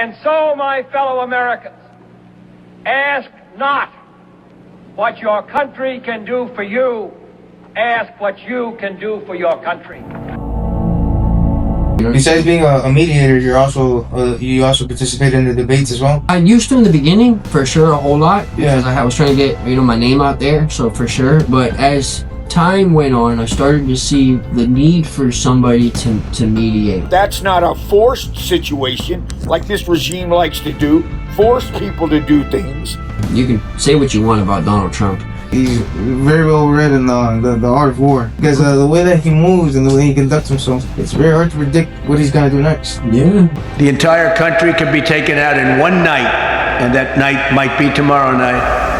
And so, my fellow Americans, ask not what your country can do for you. Ask what you can do for your country. Besides being a mediator, you also participate in the debates as well. I used to in the beginning, for sure, a whole lot, because I was trying to get my name out there, so for sure. But as time went on, I started to see the need for somebody to mediate. That's not a forced situation like this regime likes to do. Force people to do things. You can say what you want about Donald Trump. He's very well read in the art of war, because the way that he moves and the way he conducts himself, it's very hard to predict what he's gonna do next. Yeah. The entire country can be taken out in one night, and that night might be tomorrow night.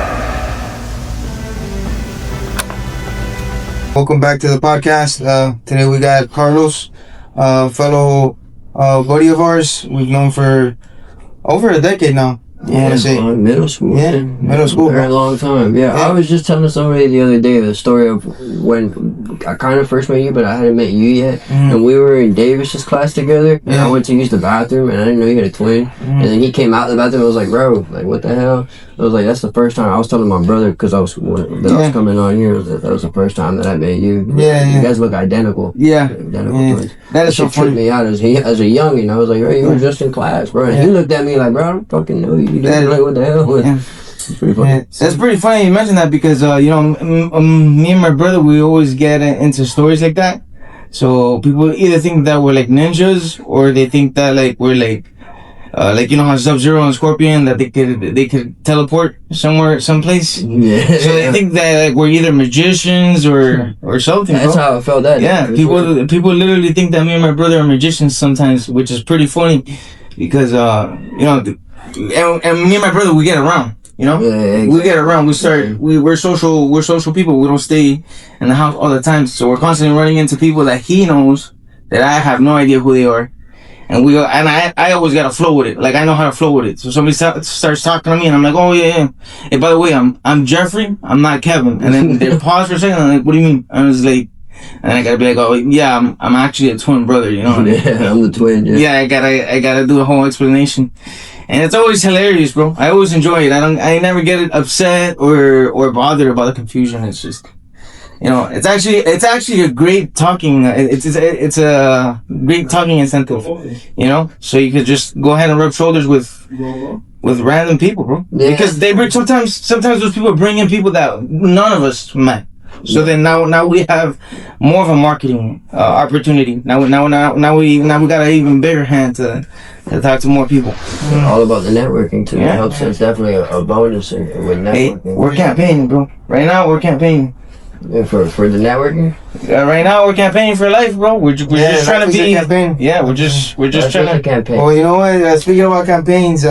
Welcome back to the podcast. Today we got Carlos, fellow buddy of ours. We've known for over a decade now. Yeah, middle school. Yeah, middle school. Very long time. Yeah, I was just telling somebody the other day the story of when I kind of first met you, but I hadn't met you yet. And we were in Davis's class together, and I went to use the bathroom, and I didn't know you had a twin. And then he came out of the bathroom, and I was like, bro, like, what the hell? I was like, that's the first time. I was telling my brother, because I was coming on here, that was the first time that I met you. You guys look identical. Identical twins. That is so funny. Tripped me out as a youngin'. I was like, hey, you were just in class, bro. And he looked at me like, bro, I don't fucking know you. Like, what the hell? It's pretty funny. That's pretty funny you mentioned that, because me and my brother, we always get into stories like that. So people either think that we're like ninjas, or they think that like we're like how Sub-Zero and Scorpion, that they could teleport someplace. So they think that like we're either magicians or something. That's how I felt that. Yeah, people literally think that me and my brother are magicians sometimes, which is pretty funny, because and me and my brother, we get around. Exactly. We get around. We're social people. We don't stay in the house all the time, so we're constantly running into people that he knows that I have no idea who they are. And I always gotta flow with it. Like, I know how to flow with it. So somebody starts talking to me, and I'm like, oh yeah. Hey, by the way, I'm Jeffrey. I'm not Kevin. And then they pause for a second. And I'm like, what do you mean? I was like, and I gotta be like, oh yeah, I'm actually a twin brother. Yeah, I'm the twin. Yeah, I gotta do a whole explanation, and it's always hilarious, bro. I always enjoy it. I never get upset or bothered about the confusion. It's just, it's actually a great talking. It's a great talking incentive. So you could just go ahead and rub shoulders with random people, bro. Yeah. Because they bring sometimes those people bring in people that none of us met. So then now we have more of a marketing opportunity. Now we got an even bigger hand to talk to more people. All about the networking too. It helps. It's definitely a bonus with networking. Hey, we're campaigning, bro. Right now we're campaigning. For the networking? Right now we're campaigning for life, bro. We're just trying to be. Campaign. Yeah, we're just trying to campaign. Well, you know what? Speaking about campaigns,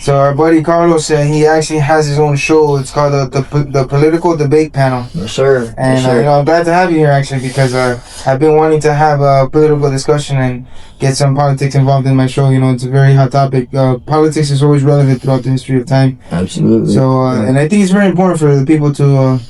so our buddy Carlos, he actually has his own show. It's called the Political Debate Panel. Yes, sir. And I'm glad to have you here, actually, because I've been wanting to have a political discussion and get some politics involved in my show. It's a very hot topic. Politics is always relevant throughout the history of time. Absolutely. So, and I think it's very important for the people to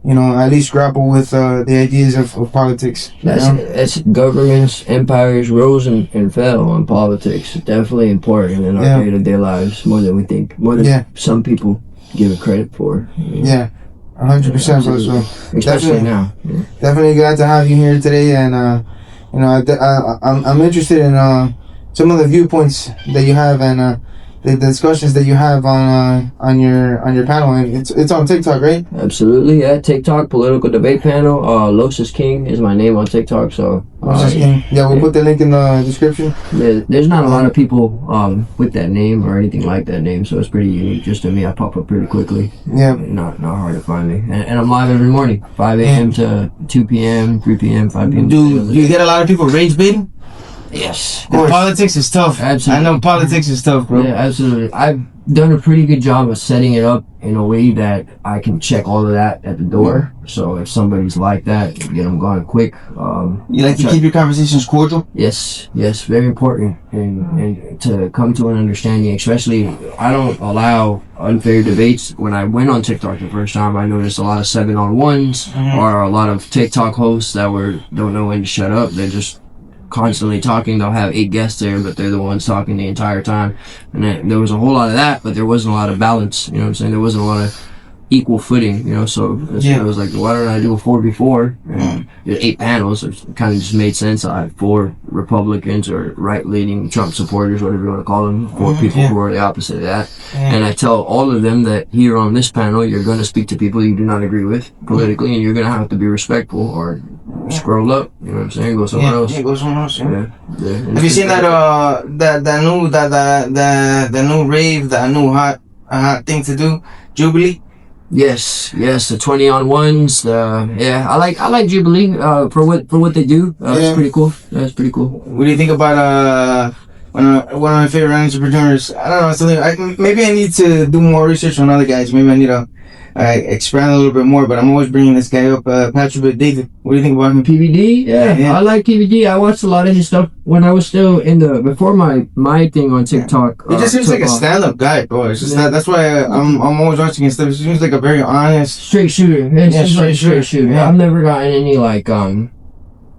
at least grapple with the ideas of politics. That's governments, empires rose and fell on politics. It's definitely important in our day-to-day lives, more than we think, more than some people give it credit for. 100%. So especially now. Definitely glad to have you here today, and I'm interested in some of the viewpoints that you have, and the discussions that you have on your panel, and it's on TikTok, right? Absolutely, yeah. TikTok, Political Debate Panel. Los is King is my name on TikTok, so Los is King. Yeah, we'll put the link in the description. There's not a lot of people with that name or anything like that name, so it's pretty unique. Just to me, I pop up pretty quickly. Yeah. Not hard to find me, and I'm live every morning, 5 a.m. to 2 p.m., 3 p.m., 5 p.m. Do you get a lot of people rage baiting? Yes. Politics is tough. Absolutely. I know politics is tough, bro. Yeah, absolutely. I've done a pretty good job of setting it up in a way that I can check all of that at the door. So if somebody's like that, get them going quick. You like to keep your conversations cordial? Yes, very important. And to come to an understanding, especially, I don't allow unfair debates. When I went on TikTok the first time, I noticed a lot of 7-on-1s or a lot of TikTok hosts that don't know when to shut up. They're just constantly talking. They'll have 8 guests there, but they're the ones talking the entire time. And there was a whole lot of that, but there wasn't a lot of balance. You know what I'm saying? There wasn't a lot of equal footing, you know, so it was like, why don't I do a 4v4? And 8 panels, it kind of just made sense. I had 4 Republicans or right-leaning Trump supporters, whatever you want to call them, 4 people who are the opposite of that. And I tell all of them that here on this panel, you're going to speak to people you do not agree with politically, and you're going to have to be respectful or scroll up, you know what I'm saying? Go somewhere else. Yeah, go somewhere else. Yeah. Have you seen that new rave, that new hot thing to do, Jubilee? Yes, the 20-on-1s. I like Jubilee for what they do. It's pretty cool. That's pretty cool. What do you think about one of my favorite entrepreneurs? I don't know, something. Maybe I need to do more research on other guys. Maybe I need to expand a little bit more. But I'm always bringing this guy up, Patrick David. What do you think about him? PVD? Yeah, I like PVD. I watched a lot of his stuff when I was still before my thing on TikTok. He just seems like a stand-up guy, bro. It's just that's why I'm always watching his stuff. He seems like a very honest, straight shooter. Straight shooter. Yeah. I've never gotten any like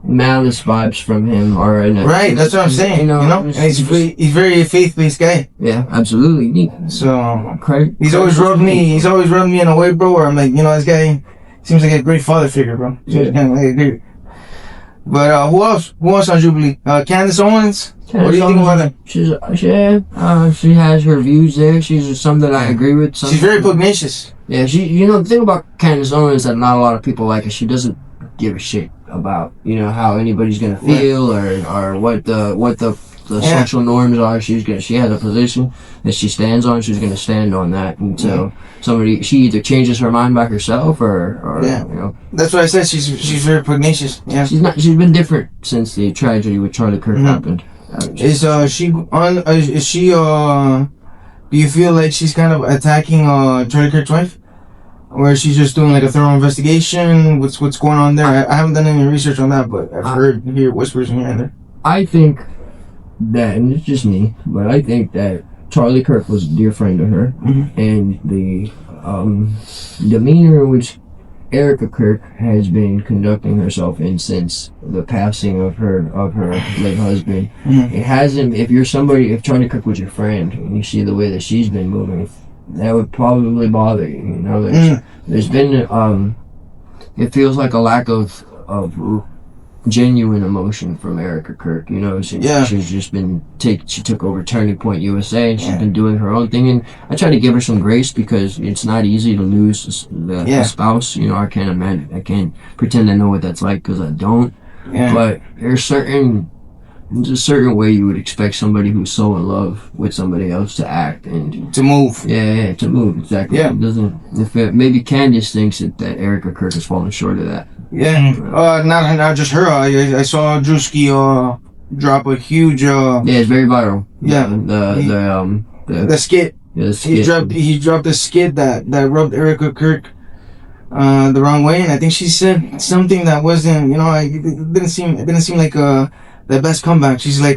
malice vibes from him or right. That's what I'm saying. You know? And he's very faith-based guy. Yeah, absolutely. So he's always rubbed me in a way, bro, where I'm like, this guy seems like a great father figure, bro. But who else on Jubilee? Candace Owens. What do you think about her? She has her views there. She's some that I agree with. She's very pugnacious. Yeah, the thing about Candace Owens is that not a lot of people like her. She doesn't give a shit about how anybody's gonna feel or what the social norms are. She has a position that she stands on. She's gonna stand on that until she either changes her mind by herself or That's what I said. She's very pugnacious. Yeah. She's been different since the tragedy with Charlie Kirk happened. Is she do you feel like she's kind of attacking Charlie Kirk's wife? Or she's just doing like a thorough investigation? What's going on there? I haven't done any research on that, but I've heard whispers in here and there. I think that, and it's just me, but I think that Charlie Kirk was a dear friend to her, and the demeanor in which Erica Kirk has been conducting herself in since the passing of her late husband, it hasn't. If Charlie Kirk was your friend, and you see the way that she's been moving, that would probably bother you. There's been it feels like a lack of genuine emotion from Erica Kirk. She's just been she took over Turning Point USA, and she's been doing her own thing, and I try to give her some grace because it's not easy to lose a spouse. I can't imagine. I can't pretend I know what that's like because I don't. But there's a certain way you would expect somebody who's so in love with somebody else to act and to move. To move, exactly. Yeah. It doesn't. Maybe Candace thinks that Erica Kirk has fallen short of that. Yeah. Not just her. I saw Drewski drop a huge. It's very viral. Yeah. The skit. Yeah, the skit. He dropped a skit that rubbed Erica Kirk the wrong way, and I think she said something that wasn't. It didn't seem like the best comeback. She's like,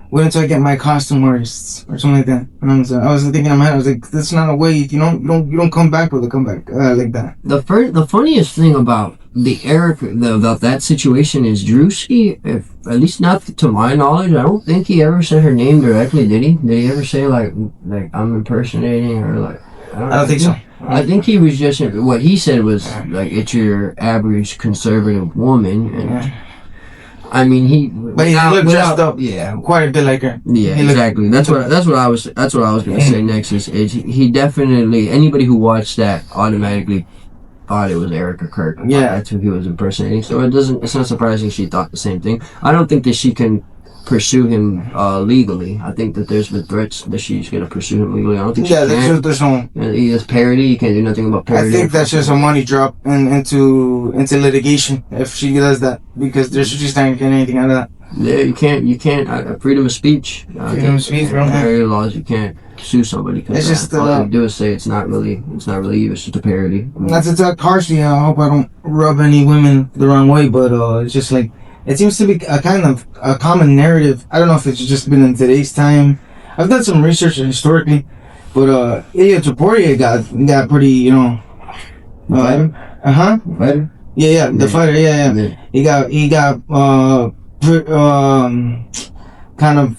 wait until I get my costume artists or something like that. And I was thinking in my head, I was like, that's not a way. You don't come back with a comeback like that. The funniest thing about about that situation is Drewski, at least not to my knowledge, I don't think he ever said her name directly, did he? Did he ever say like I'm impersonating or like? I don't think so. I think he was just, what he said was like, it's your average conservative woman, and I mean, he looked dressed up, quite a bit like her. Yeah, exactly. That's what I was gonna say next. Is he definitely, anybody who watched that automatically thought it was Erica Kirk. Yeah, that's who he was impersonating. So it's not surprising she thought the same thing. I don't think that she can pursue him legally. I think that there's been threats that she's gonna pursue him legally. I don't think she can. There's no. It's parody. You can't do nothing about parody. I think that's just a money drop into litigation if she does that, because she's not gonna get anything out of that. Yeah, you can't. Freedom of speech. Freedom of speech, bro. Parody laws. You can't sue somebody. It's just all they do is say it's not really you. It's just a parody. Not to talk harshly. I hope I don't rub any women the wrong way, but it's just like. It seems to be a kind of a common narrative. I don't know if it's just been in today's time. I've done some research historically, but Ilya Taporia got pretty, fighter? The fighter, yeah. He got kind of,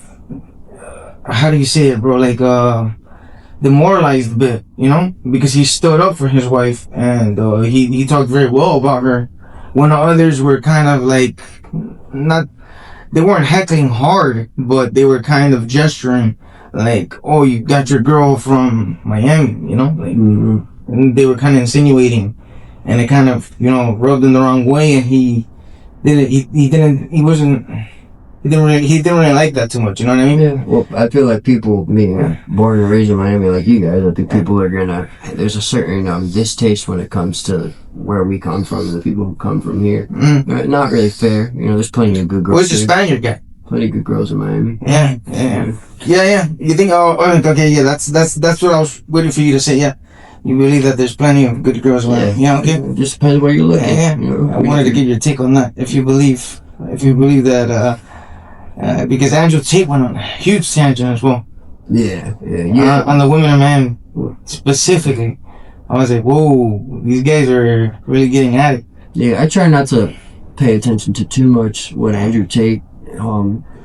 how do you say it, bro? Like, demoralized a bit, you know, because he stood up for his wife, and he talked very well about her, when others were kind of like, not, they weren't heckling hard, but they were kind of gesturing like, oh, you got your girl from Miami, you know, like, and they were kind of insinuating, and it kind of, you know, rubbed him the wrong way, and he didn't really like that too much, you know what I mean? Yeah. Well, I feel like people being born and raised in Miami like you guys, I think people are gonna, there's a certain distaste when it comes to where we come from, the people who come from here. Not really fair. You know, there's plenty of good girls. Where's the Spaniard guy? Plenty of good girls in Miami. Yeah. You think? Oh, okay. Yeah, that's what I was waiting for you to say. Yeah, you believe that there's plenty of good girls around. Yeah. Okay. It just depends where you look. Yeah. You know, I wanted to get your take on that. If you believe that, because Andrew Tate went on a huge tangent as well. Yeah. On the women and men specifically, I was like, whoa, these guys are really getting at it. Yeah, I try not to pay attention to too much what Andrew Tate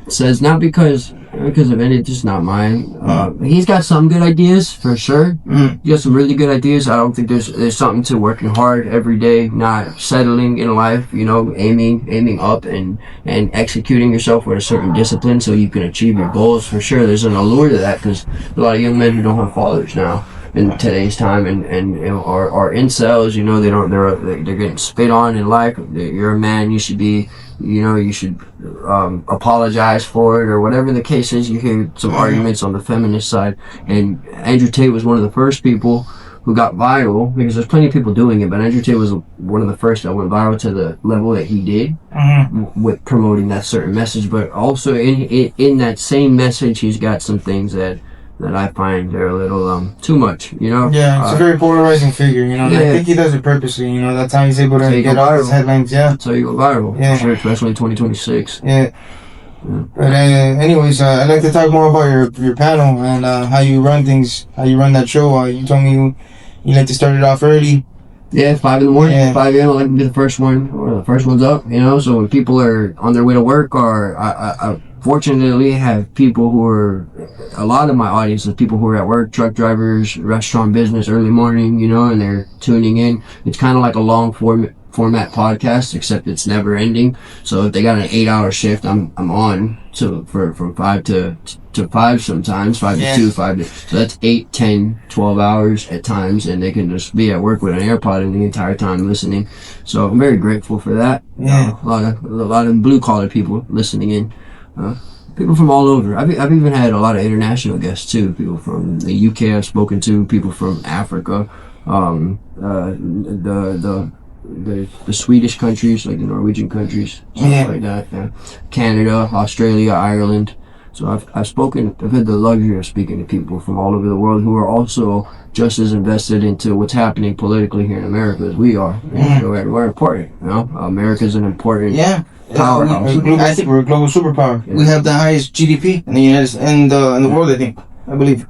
says, not because of any, just not mine. He's got some good ideas for sure. He got some really good ideas. I don't think there's something to working hard every day, not settling in life, you know, aiming up and executing yourself with a certain discipline so you can achieve your goals. For sure, there's an allure to that, because a lot of young men who don't have fathers now in today's time and are incels, you know, they're getting spit on in life. You're a man, you should be, you know, you should apologize for it, or whatever the case is. You hear some arguments on the feminist side, and Andrew Tate was one of the first people who got viral, because there's plenty of people doing it, but Andrew Tate was one of the first that went viral to the level that he did with promoting that certain message. But also in that same message, he's got some things that I find are a little too much, you know. Yeah, it's a very polarizing figure, you know. Yeah. I think he does it purposely, you know. That's how he's able to get all his headlines. Yeah, so you go viral. Yeah, for sure, especially in 2026. Yeah. But anyways, I'd like to talk more about your panel and how you run things, how you run that show. You told me you like to start it off early. Yeah, 5 in the morning, 5 a.m. I like to be the first one, or the first one's up, you know. So when people are on their way to work, or I fortunately have people who are, a lot of my audience is people who are at work, truck drivers, restaurant business, early morning, you know, and they're tuning in. It's kind of like a long format podcast, except it's never ending. So if they got an 8-hour shift, I'm on from 5 to 5 sometimes, 5 to 2, 5 to, so that's 8, 10, 12 hours at times, and they can just be at work with an AirPod in the entire time listening. So I'm very grateful for that. Yeah. A lot of blue collar people listening in. People from all over. I've even had a lot of international guests too. People from the UK I've spoken to. People from Africa, the Swedish countries, like the Norwegian countries, stuff like that. Yeah. Canada, Australia, Ireland. So I've had the luxury of speaking to people from all over the world who are also just as invested into what's happening politically here in America as we are. So we're important, you know. America's an important powerhouse. I think we're a global superpower. Yeah. We have the highest GDP in the United in the world, I believe.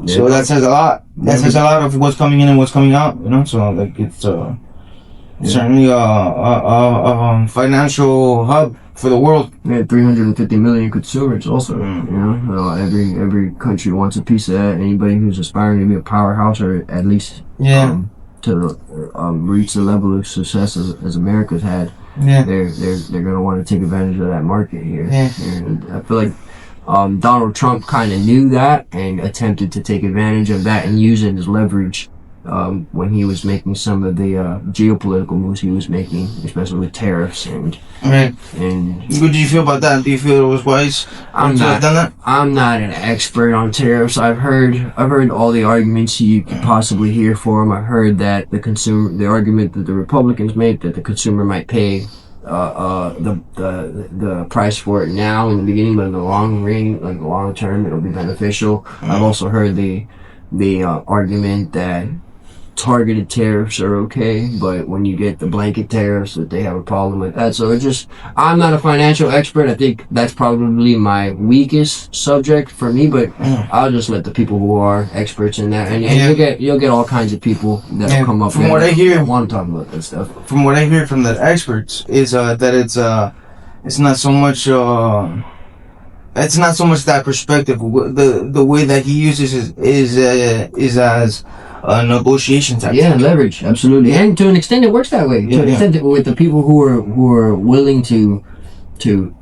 Yeah. So that says a lot. That says a lot of what's coming in and what's coming out, you know. So like it's certainly a financial hub for the world. We had 350 million consumers also, you know. Every country wants a piece of that. Anybody who's aspiring to be a powerhouse, or at least to reach the level of success as America's had, they're gonna want to take advantage of that market here. And I feel like Donald Trump kind of knew that and attempted to take advantage of that and use it as leverage when he was making some of the geopolitical moves he was making, especially with tariffs and. And what do you feel about that? Do you feel it was wise? I'm not an expert on tariffs. I've heard all the arguments you could possibly hear for them. I've heard that the argument that the Republicans made, that the consumer might pay the price for it now in the beginning, but in the long term, it'll be beneficial. I've also heard the argument that targeted tariffs are okay, but when you get the blanket tariffs, that they have a problem with that. So I'm not a financial expert. I think that's probably my weakest subject for me, but I'll just let the people who are experts in that, and you'll get all kinds of people that'll come up. From what I hear, want to talk about that stuff. From what I hear from the experts is that it's not so much it's not so much that perspective. The way that he uses is as a negotiation tactic. Yeah, leverage, absolutely. And to an extent, it works that way. To an extent, with the people who are willing to,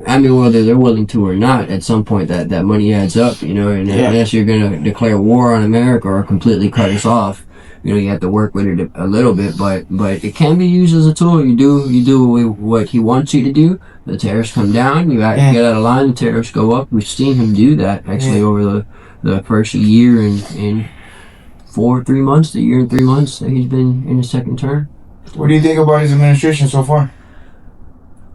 I mean, whether they're willing to or not, at some point that money adds up, you know. And unless you're gonna declare war on America or completely cut us off, you know, you have to work with it a little bit. But it can be used as a tool. You do what he wants you to do. The tariffs come down. You get out of line. The tariffs go up. We've seen him do that actually over the first year and 3 months, the year and 3 months that he's been in his second term. What do you think about his administration so far?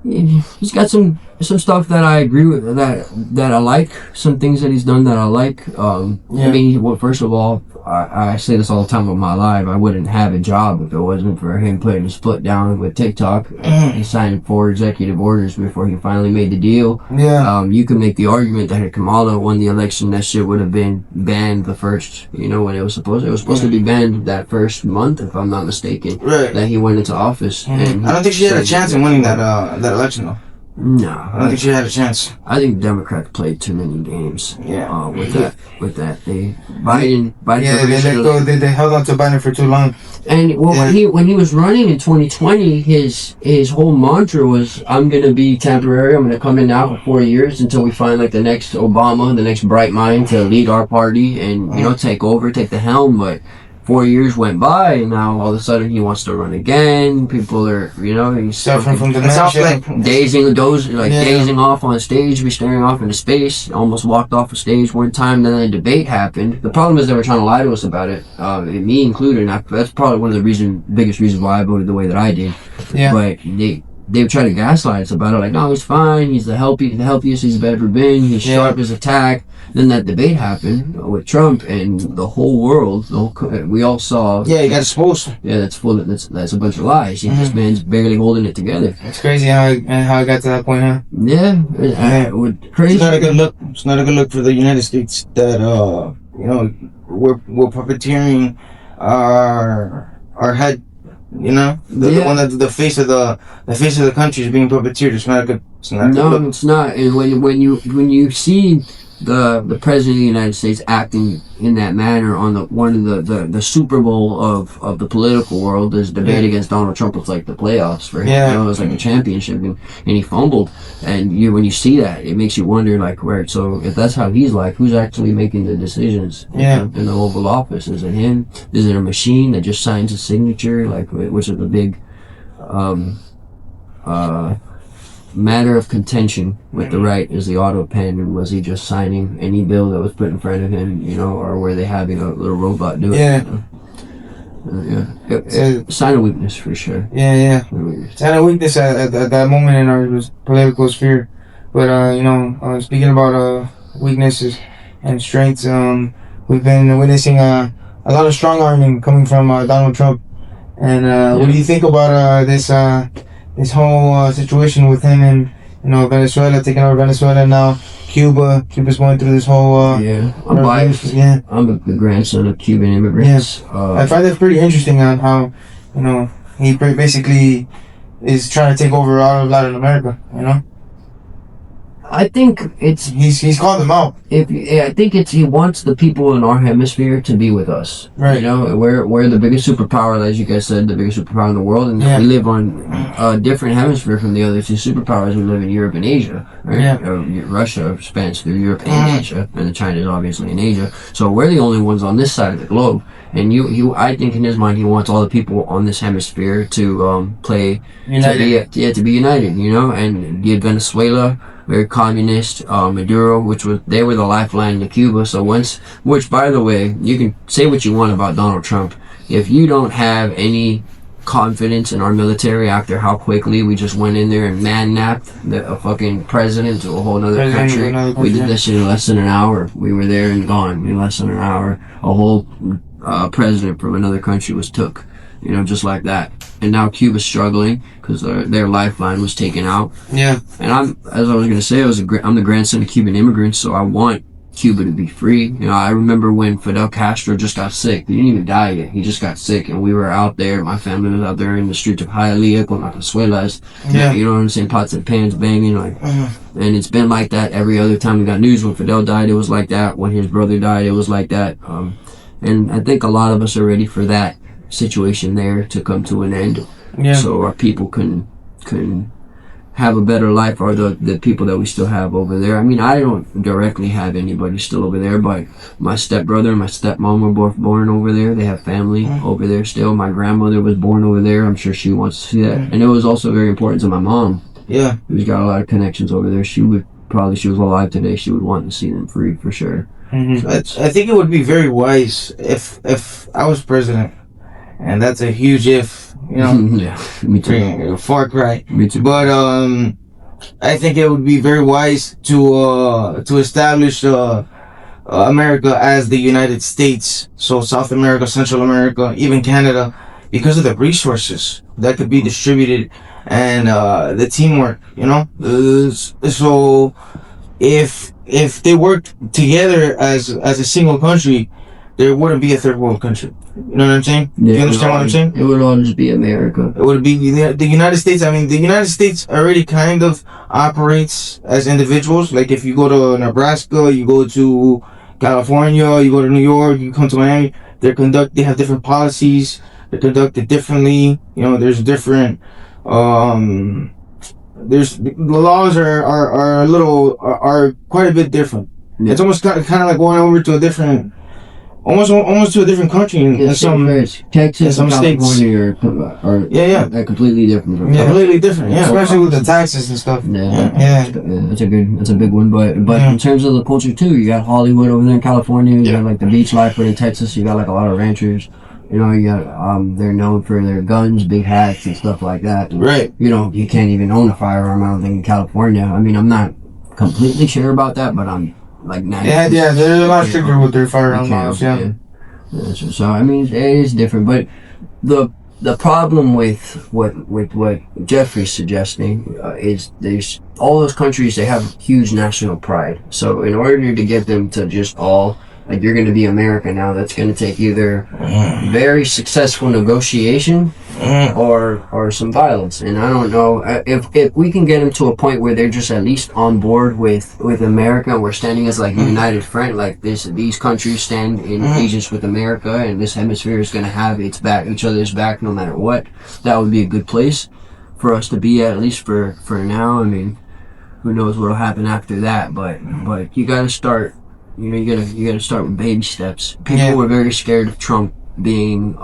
He's got some stuff that I agree with, that I like, some things that he's done that I like. I mean, well, first of all, I say this all the time with my life, I wouldn't have a job if it wasn't for him putting his foot down with TikTok. He signed 4 executive orders before he finally made the deal. You can make the argument that if Kamala won the election, that shit would have been banned the first, you know, when it was supposed to be banned that first month, if I'm not mistaken, that he went into office. And I don't think she had a chance in winning that election though. No, I don't think she had a chance. I think Democrats played too many games. With that, Biden. They held on to Biden for too long. And when he was running in 2020, his whole mantra was, "I'm gonna be temporary. I'm gonna come in now for 4 years until we find like the next Obama, the next bright mind to lead our party and you know take the helm." But 4 years went by, and now all of a sudden he wants to run again. People are, you know, he's suffering from dementia, dazing off on stage, be staring off into space. Almost walked off a stage one time. Then a debate happened. The problem is they were trying to lie to us about it, me included. And that's probably one of the biggest reasons why I voted the way that I did. But they would try to gaslight us about it, like, no, he's fine, he's the healthiest he's ever been, he's sharp as a tack. Then that debate happened with Trump, and the whole world, we all saw. Yeah, he got exposed. Yeah, that's a bunch of lies. This man's barely holding it together. It's crazy how it got to that point, huh? Yeah, crazy. It's not a good look. It's not a good look for the United States that you know we're puppeteering our head. You know, the one that the face of the country is being puppeteered. It's not good. It's not. No, it's not. And when you see the president of the United States acting in that manner on one of the Super Bowl of the political world, this debate against Donald Trump was like the playoffs for him. You know, it was like a championship, and he fumbled. And when you see that, it makes you wonder, like, where. So if that's how he's like, who's actually making the decisions in the Oval Office? Is it him? Is it a machine that just signs a signature, like, which is the big matter of contention with the right, is the auto pen, and was he just signing any bill that was put in front of him, you know, or were they having a little robot do it? It's a sign of weakness for sure. Sign of weakness at that moment in our political sphere. But you know, speaking about weaknesses and strengths, we've been witnessing a lot of strong arming coming from Donald Trump. And what do you think about this whole situation with him and, you know, Venezuela, taking over Venezuela now, Cuba's going through this whole I'm biased. I'm the grandson of Cuban immigrants. I find that pretty interesting on how, you know, he basically is trying to take over all of Latin America, you know. I think he's called them out. I think he wants the people in our hemisphere to be with us. Right. You know, we're the biggest superpower, as you guys said, the biggest superpower in the world, and we live on a different hemisphere from the other two superpowers. We live in Europe and Asia. Right? Russia spans through Europe and Asia, and China is obviously in Asia. So we're the only ones on this side of the globe. And I think in his mind he wants all the people on this hemisphere to play united. To be united. You know, and give Venezuela, very communist, Maduro, they were the lifeline to Cuba. So which by the way, you can say what you want about Donald Trump, if you don't have any confidence in our military after how quickly we just went in there and man-napped a fucking president to a whole other country. We did that shit in less than an hour. We were there and gone in less than an hour. A whole president from another country was took, you know, just like that. And now Cuba's struggling because their lifeline was taken out. And as I was gonna say, I'm the grandson of Cuban immigrants, so I want Cuba to be free. You know, I remember when Fidel Castro just got sick. He didn't even die yet. He just got sick, and we were out there. My family was out there in the streets of Hialeah con las cazuelas. Yeah. You know what I'm saying? Pots and pans banging, like. And it's been like that every other time we got news. When Fidel died, it was like that. When his brother died, it was like that. And I think a lot of us are ready for that situation there to come to an end. Yeah. So our people can have a better life, or the people that we still have over there. I mean, I don't directly have anybody still over there, but my stepbrother and my stepmom were both born over there. They have family over there still. My grandmother was born over there. I'm sure she wants to see that. And it was also very important to my mom. Yeah. Who's got a lot of connections over there. She was alive today, she would want to see them free for sure. I think it would be very wise if I was president, and that's a huge if, you know. Yeah, me too. Far cry. Me too. But I think it would be very wise to establish America as the United States, so South America, Central America, even Canada, because of the resources that could be distributed and the teamwork, you know. So if they worked together as a single country, there wouldn't be a third world country. You know what I'm saying? Yeah, you understand what I'm saying? It would all just be America. It would be the United States. I mean, the United States already kind of operates as individuals. Like if you go to Nebraska, you go to California, you go to New York, you come to Miami, they have different policies. They're conducted differently. You know, there's different, the laws are quite a bit different. Yeah. It's almost kind of like going over to a different, almost to a different country in some Texas and some California states are completely different. Completely different, yeah. Especially with the taxes and stuff. Yeah. That's a big one. But in terms of the culture too, you got Hollywood over there in California. You got like the beach life, but in Texas, you got like a lot of ranchers. You know, you got they're known for their guns, big hats, and stuff like that. And, right. You know, you can't even own a firearm, I don't think, in California. I mean, I'm not completely sure about that, but I'm like 90%. Yeah, they're a lot stricter with their firearm laws. Yeah. So I mean, it is different, but the problem with what Jeffrey's suggesting is there's all those countries, they have huge national pride. So in order to get them to just all, like, you're going to be America now, that's going to take either very successful negotiation or some violence. And I don't know if we can get them to a point where they're just at least on board with America, and we're standing as like a united front, like these countries stand in allegiance with America, and this hemisphere is going to have each other's back no matter what. That would be a good place for us to be at least for now. I mean, who knows what'll happen after that, but you got to start. You know, you gotta start with baby steps. People were very scared of Trump being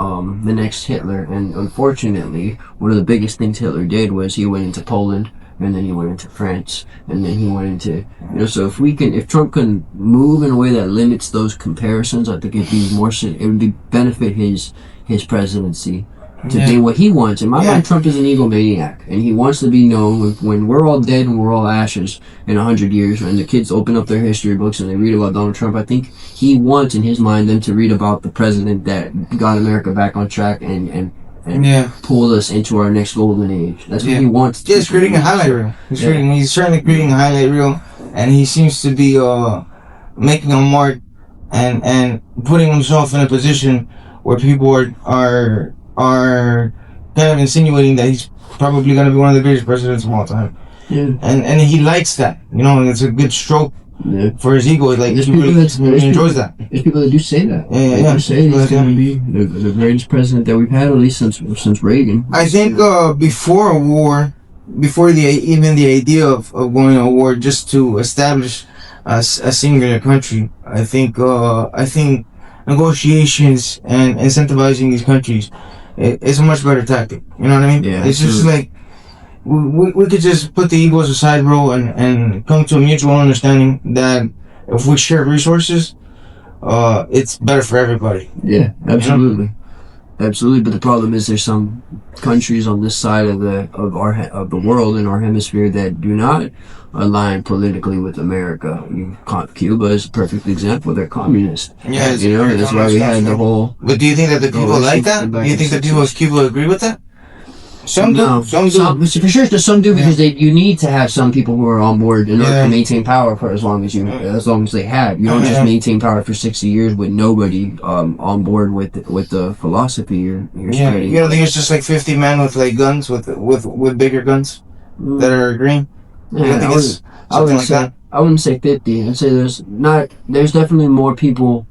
the next Hitler, and unfortunately, one of the biggest things Hitler did was he went into Poland, and then he went into France, and then he went into, you know. So if Trump can move in a way that limits those comparisons, I think it would benefit his presidency to do what he wants. In my mind, Trump is an egomaniac, and he wants to be known when we're all dead and we're all ashes in 100 years, when the kids open up their history books and they read about Donald Trump. I think he wants, in his mind, them to read about the president that got America back on track and pulled us into our next golden age. That's what he wants. He's creating a highlight reel. He's certainly creating a highlight reel, and he seems to be making a mark and putting himself in a position where people are kind of insinuating that he's probably going to be one of the greatest presidents of all time. Yeah. And he likes that, you know, and it's a good stroke for his ego. Like, he really enjoys that. There's people that do say that. They do say he's going to be the greatest president that we've had, at least since Reagan. I think before a war, before even the idea of going to a war just to establish a singular country, I think negotiations and incentivizing these countries, it's a much better tactic. You know what I mean? Yeah, it's just like we could just put the egos aside, bro, and come to a mutual understanding that if we share resources, it's better for everybody. Yeah, absolutely, you know? Absolutely. But the problem is, there's some countries on this side of the world in our hemisphere that do not align politically with America. Cuba is a perfect example. They're communist. Yeah, you know, that's why we had the whole. But do you think that the people like that? Do you think the people of Cuba agree with that? Some do. Some do. For sure, some do because you need to have some people who are on board in order to maintain power for as long as they have. You don't just maintain power for 60 years with nobody on board with the philosophy you're spreading. You don't think it's just like 50 men with like guns with bigger guns that are agreeing? Yeah, I wouldn't say 50. I'd say there's definitely more people,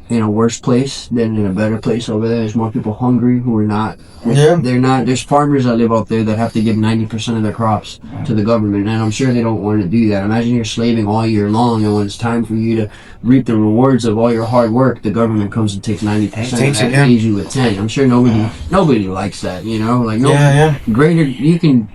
in a worse place than in a better place over there. There's more people hungry who are not. They're not. There's farmers that live out there that have to give 90% of their crops to the government, and I'm sure they don't want to do that. Imagine you're slaving all year long, and when it's time for you to reap the rewards of all your hard work, the government comes and takes 90% and pays you with 10. I'm sure nobody likes that. Greater. You can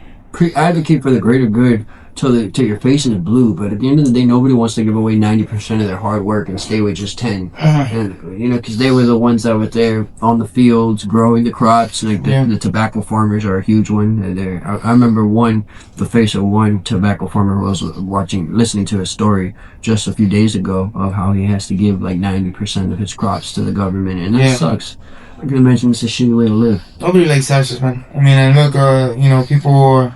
advocate for the greater good till your face is blue, but at the end of the day, nobody wants to give away 90% of their hard work and stay with just 10. And because they were the ones that were there on the fields growing the crops. Like the tobacco farmers are a huge one. And I remember the face of one tobacco farmer was listening to a story just a few days ago of how he has to give like 90% of his crops to the government, and that sucks. I can imagine it's a shitty way to live. Nobody likes taxes, man. I mean, and look, people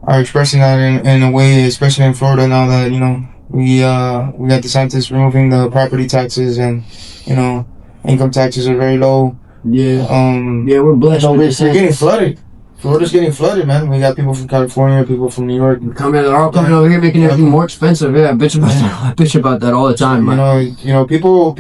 are expressing that in a way, especially in Florida now that, we got DeSantis removing the property taxes and, income taxes are very low. Yeah. We're blessed. We're getting flooded. Florida's getting flooded, man. We got people from California, people from New York. They're all coming over here making everything more expensive. Yeah, I bitch about that all the time, man. People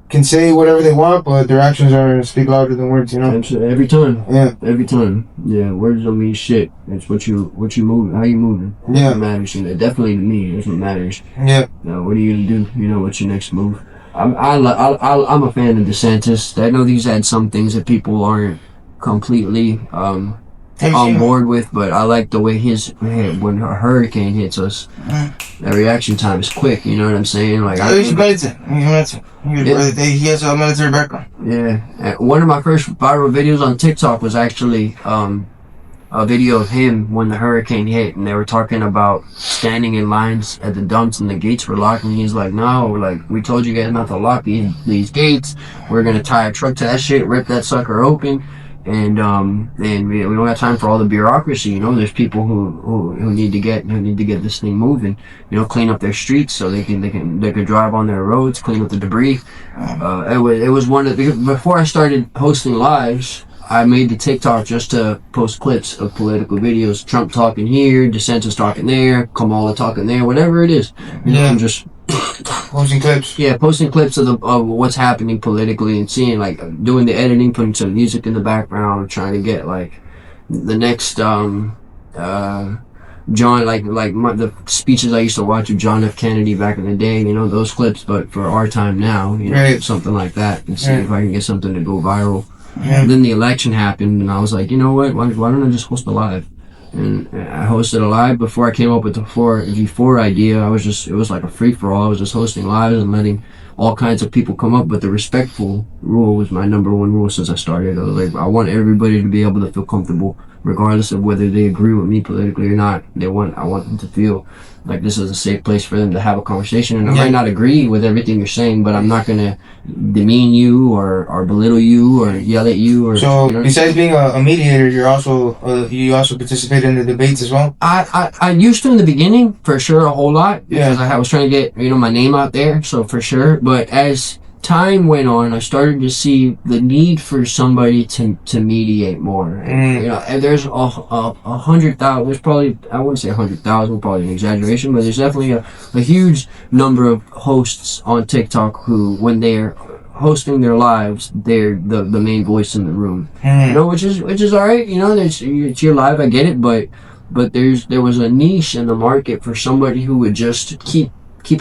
can say whatever they want, but their actions speak louder than words, Every time. Yeah. Every time. Yeah, words don't mean shit. It's what you move, how you moving. Yeah. What matters. Definitely to me, that's what matters. Yeah. Now, what are you gonna do? What's your next move? I'm a fan of DeSantis. I know he's had some things that people aren't completely on board with, but I like the way when a hurricane hits us, that reaction time is quick. You know what I'm saying? Like he's military. He has a military background. Yeah. One of my first viral videos on TikTok was actually a video of him when the hurricane hit, and they were talking about standing in lines at the dumps and the gates were locked, and he's like, no, like, we told you guys not to lock these gates. We're gonna tie a truck to that shit, rip that sucker open. And we don't have time for all the bureaucracy. There's people who need to get this thing moving. Clean up their streets so they could drive on their roads, clean up the debris. It was before I started hosting lives, I made the TikTok just to post clips of political videos. Trump talking here, DeSantis talking there, Kamala talking there, whatever it is. I'm just posting clips. Yeah, posting clips of what's happening politically and seeing, like, doing the editing, putting some music in the background, trying to get like the next John, the speeches I used to watch of John F. Kennedy back in the day. Those clips, but for our time now, something like that, and see if I can get something to go viral. Yeah. Then the election happened, and I was like, you know what? Why don't I just host a live? And I hosted a live before I came up with the G4 idea. It was like a free for all. I was just hosting lives and letting all kinds of people come up. But the respectful rule was my number one rule since I started. I was like, I want everybody to be able to feel comfortable, regardless of whether they agree with me politically or not. I want them to feel like this is a safe place for them to have a conversation. And I might not agree with everything you're saying, but I'm not gonna demean you or belittle you or yell at you. Besides being a mediator, you also participate in the debates as well. I used to in the beginning, for sure, a whole lot, because I was trying to get my name out there. So for sure, but as time went on, I started to see the need for somebody to mediate more. And there's 100,000. There's probably, I wouldn't say 100,000, probably an exaggeration, but there's definitely a huge number of hosts on TikTok who, when they're hosting their lives, they're the main voice in the room. Which is all right. It's your live. I get it, but there was a niche in the market for somebody who would just keep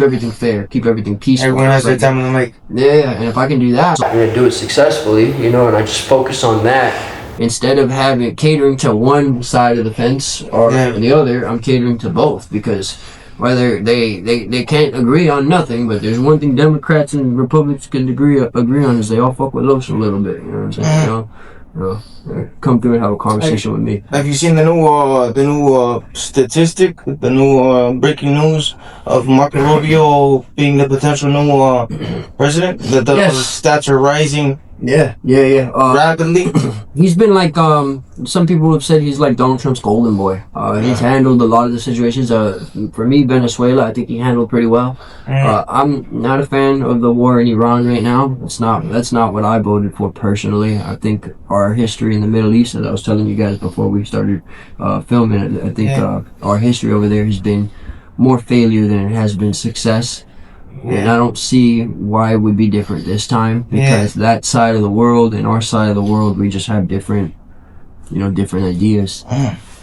everything fair, keep everything peaceful. Everyone has their time on the mic. Yeah, and if I can do that, I'm gonna do it successfully, and I just focus on that instead of catering to one side of the fence or the other. I'm catering to both, because whether they can't agree on nothing, but there's one thing Democrats and Republicans can agree on is they all fuck with loafs a little bit. You know what I'm saying? Come through and have a conversation with me. Have you seen the new statistic, the new breaking news of Marco Rubio being the potential new president? That the stats are rising Yeah. Rapidly. He's been like some people have said he's like Donald Trump's golden boy. He's handled a lot of the situations. For me, Venezuela, I think he handled pretty well. I'm not a fan of the war in Iran right now. That's not what I voted for personally. I think our history in the Middle East, as I was telling you guys before we started filming it, I think our history over there has been more failure than it has been success. And I don't see why it would be different this time, because that side of the world and our side of the world, we just have different ideas.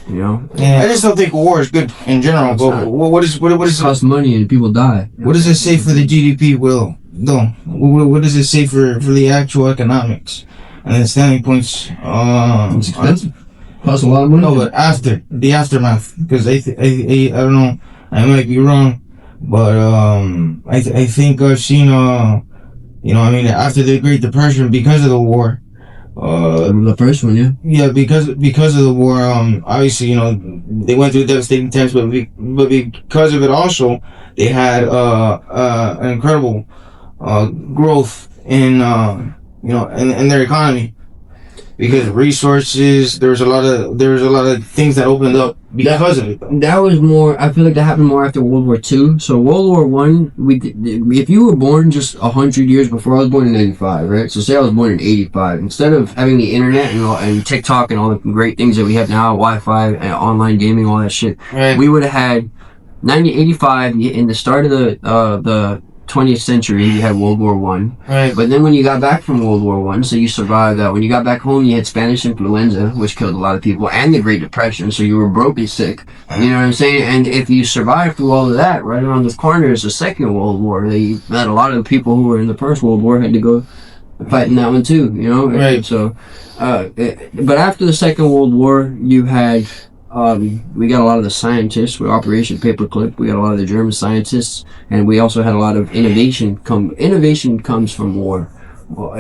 You know. I just don't think war is good in general. But what is it costs money and people die. What does it say for the GDP? Will no. What does it say for the actual economics and the standing points? It's expensive. Costs a lot of money. No, but after the aftermath, because I don't know. I might be wrong. But I think I've seen after the Great Depression, because of the war, the first one, because of the war, obviously they went through devastating times, but because of it also they had an incredible growth in in their economy. Because resources, there was a lot of things that opened up because of it. That was more. I feel like that happened more after World War II. So World War One, if you were born just 100 years before, I was born in '85, right? So say I was born in '85. Instead of having the internet and TikTok and all the great things that we have now, Wi-Fi and online gaming, all that shit, we would have had 1985 in the start of the 20th century. You had World War One, but then when you got back from World War One, so you survived that. When you got back home, you had Spanish influenza, which killed a lot of people, and the Great Depression. So you were broke and sick. You know what I'm saying? And if you survived through all of that, right around the corner is the Second World War. They had a lot of the people who were in the First World War had to go fight in that one too. You know, So, but after the Second World War, you had. We got a lot of the scientists with Operation Paperclip. We got a lot of the German scientists, and we also had a lot of innovation. Innovation comes from war, for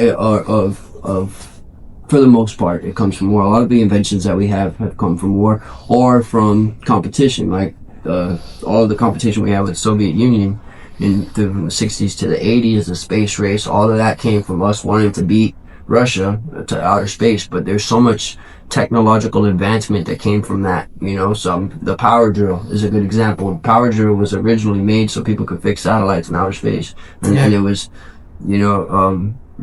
the most part, it comes from war. A lot of the inventions that we have come from war or from competition, like all of the competition we have with the Soviet Union from the 60s to the 80s, the space race. All of that came from us wanting to beat Russia to outer space. But there's so much technological advancement that came from that, the power drill is a good example. Power drill was originally made so people could fix satellites in outer space, and it was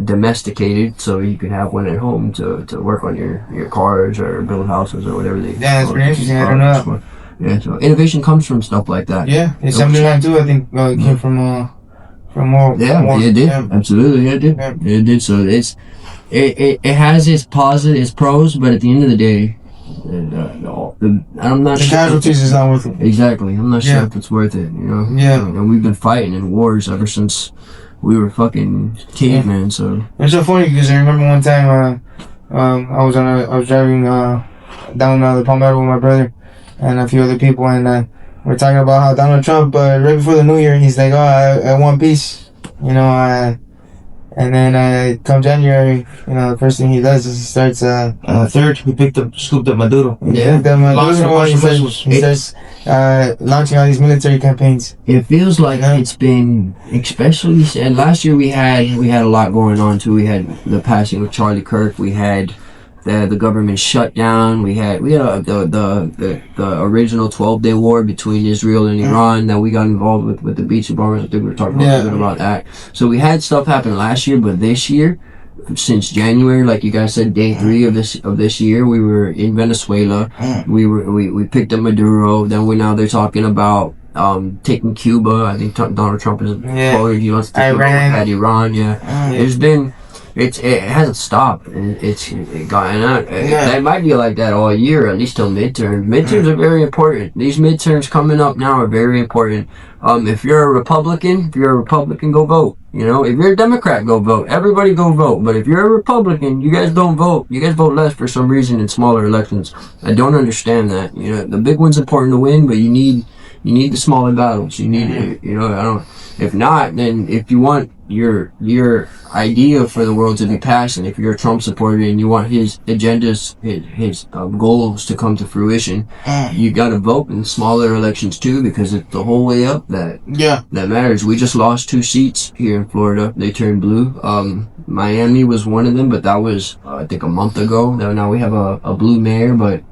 domesticated so you could have one at home to work on your cars or build houses or whatever they that's pretty interesting. I don't know. So innovation comes from stuff like that. It's something like too, I think it came from more. It did. Absolutely, it did. It did. So it has its pros, but at the end of the day, I'm not the sure. The casualties is not worth it. Exactly. I'm not sure if it's worth it, And we've been fighting in wars ever since we were fucking cavemen, so. It's so funny because I remember one time, I was driving down the Palmetto with my brother and a few other people, and we're talking about how Donald Trump, right before the New Year, he's like, I want peace, and then come January, the first thing he does is he starts third, he scooped up Maduro. He starts launching all these military campaigns. It feels like it's been, especially, and last year we had a lot going on too. We had the passing of Charlie Kirk. We had the government shutdown. We had the original 12-day war between Israel and Iran that we got involved with the beach bombers. I think we were talking a little bit about that. So we had stuff happen last year, but this year, since January, like you guys said, day 3 of this year, we were in Venezuela. We picked up Maduro. Then they're talking about taking Cuba. I think Donald Trump is quoted. He wants to take Iran. There's been. It hasn't stopped. It gotten out. It might be like that all year, at least till midterms. Midterms are very important. These midterms coming up now are very important. If you're a Republican, go vote. If you're a Democrat, go vote. Everybody go vote. But if you're a Republican, you guys don't vote. You guys vote less for some reason in smaller elections. I don't understand that. The big one's important to win, but you need the smaller battles. You need it. If not, then if you want your idea for the world to be passed, and if you're a Trump supporter and you want his agendas, his goals to come to fruition, you got to vote in smaller elections too, because it's the whole way up that matters. We just lost 2 seats here in Florida. They turned blue. Miami was one of them, but that was I think a month ago. Now we have a blue mayor, but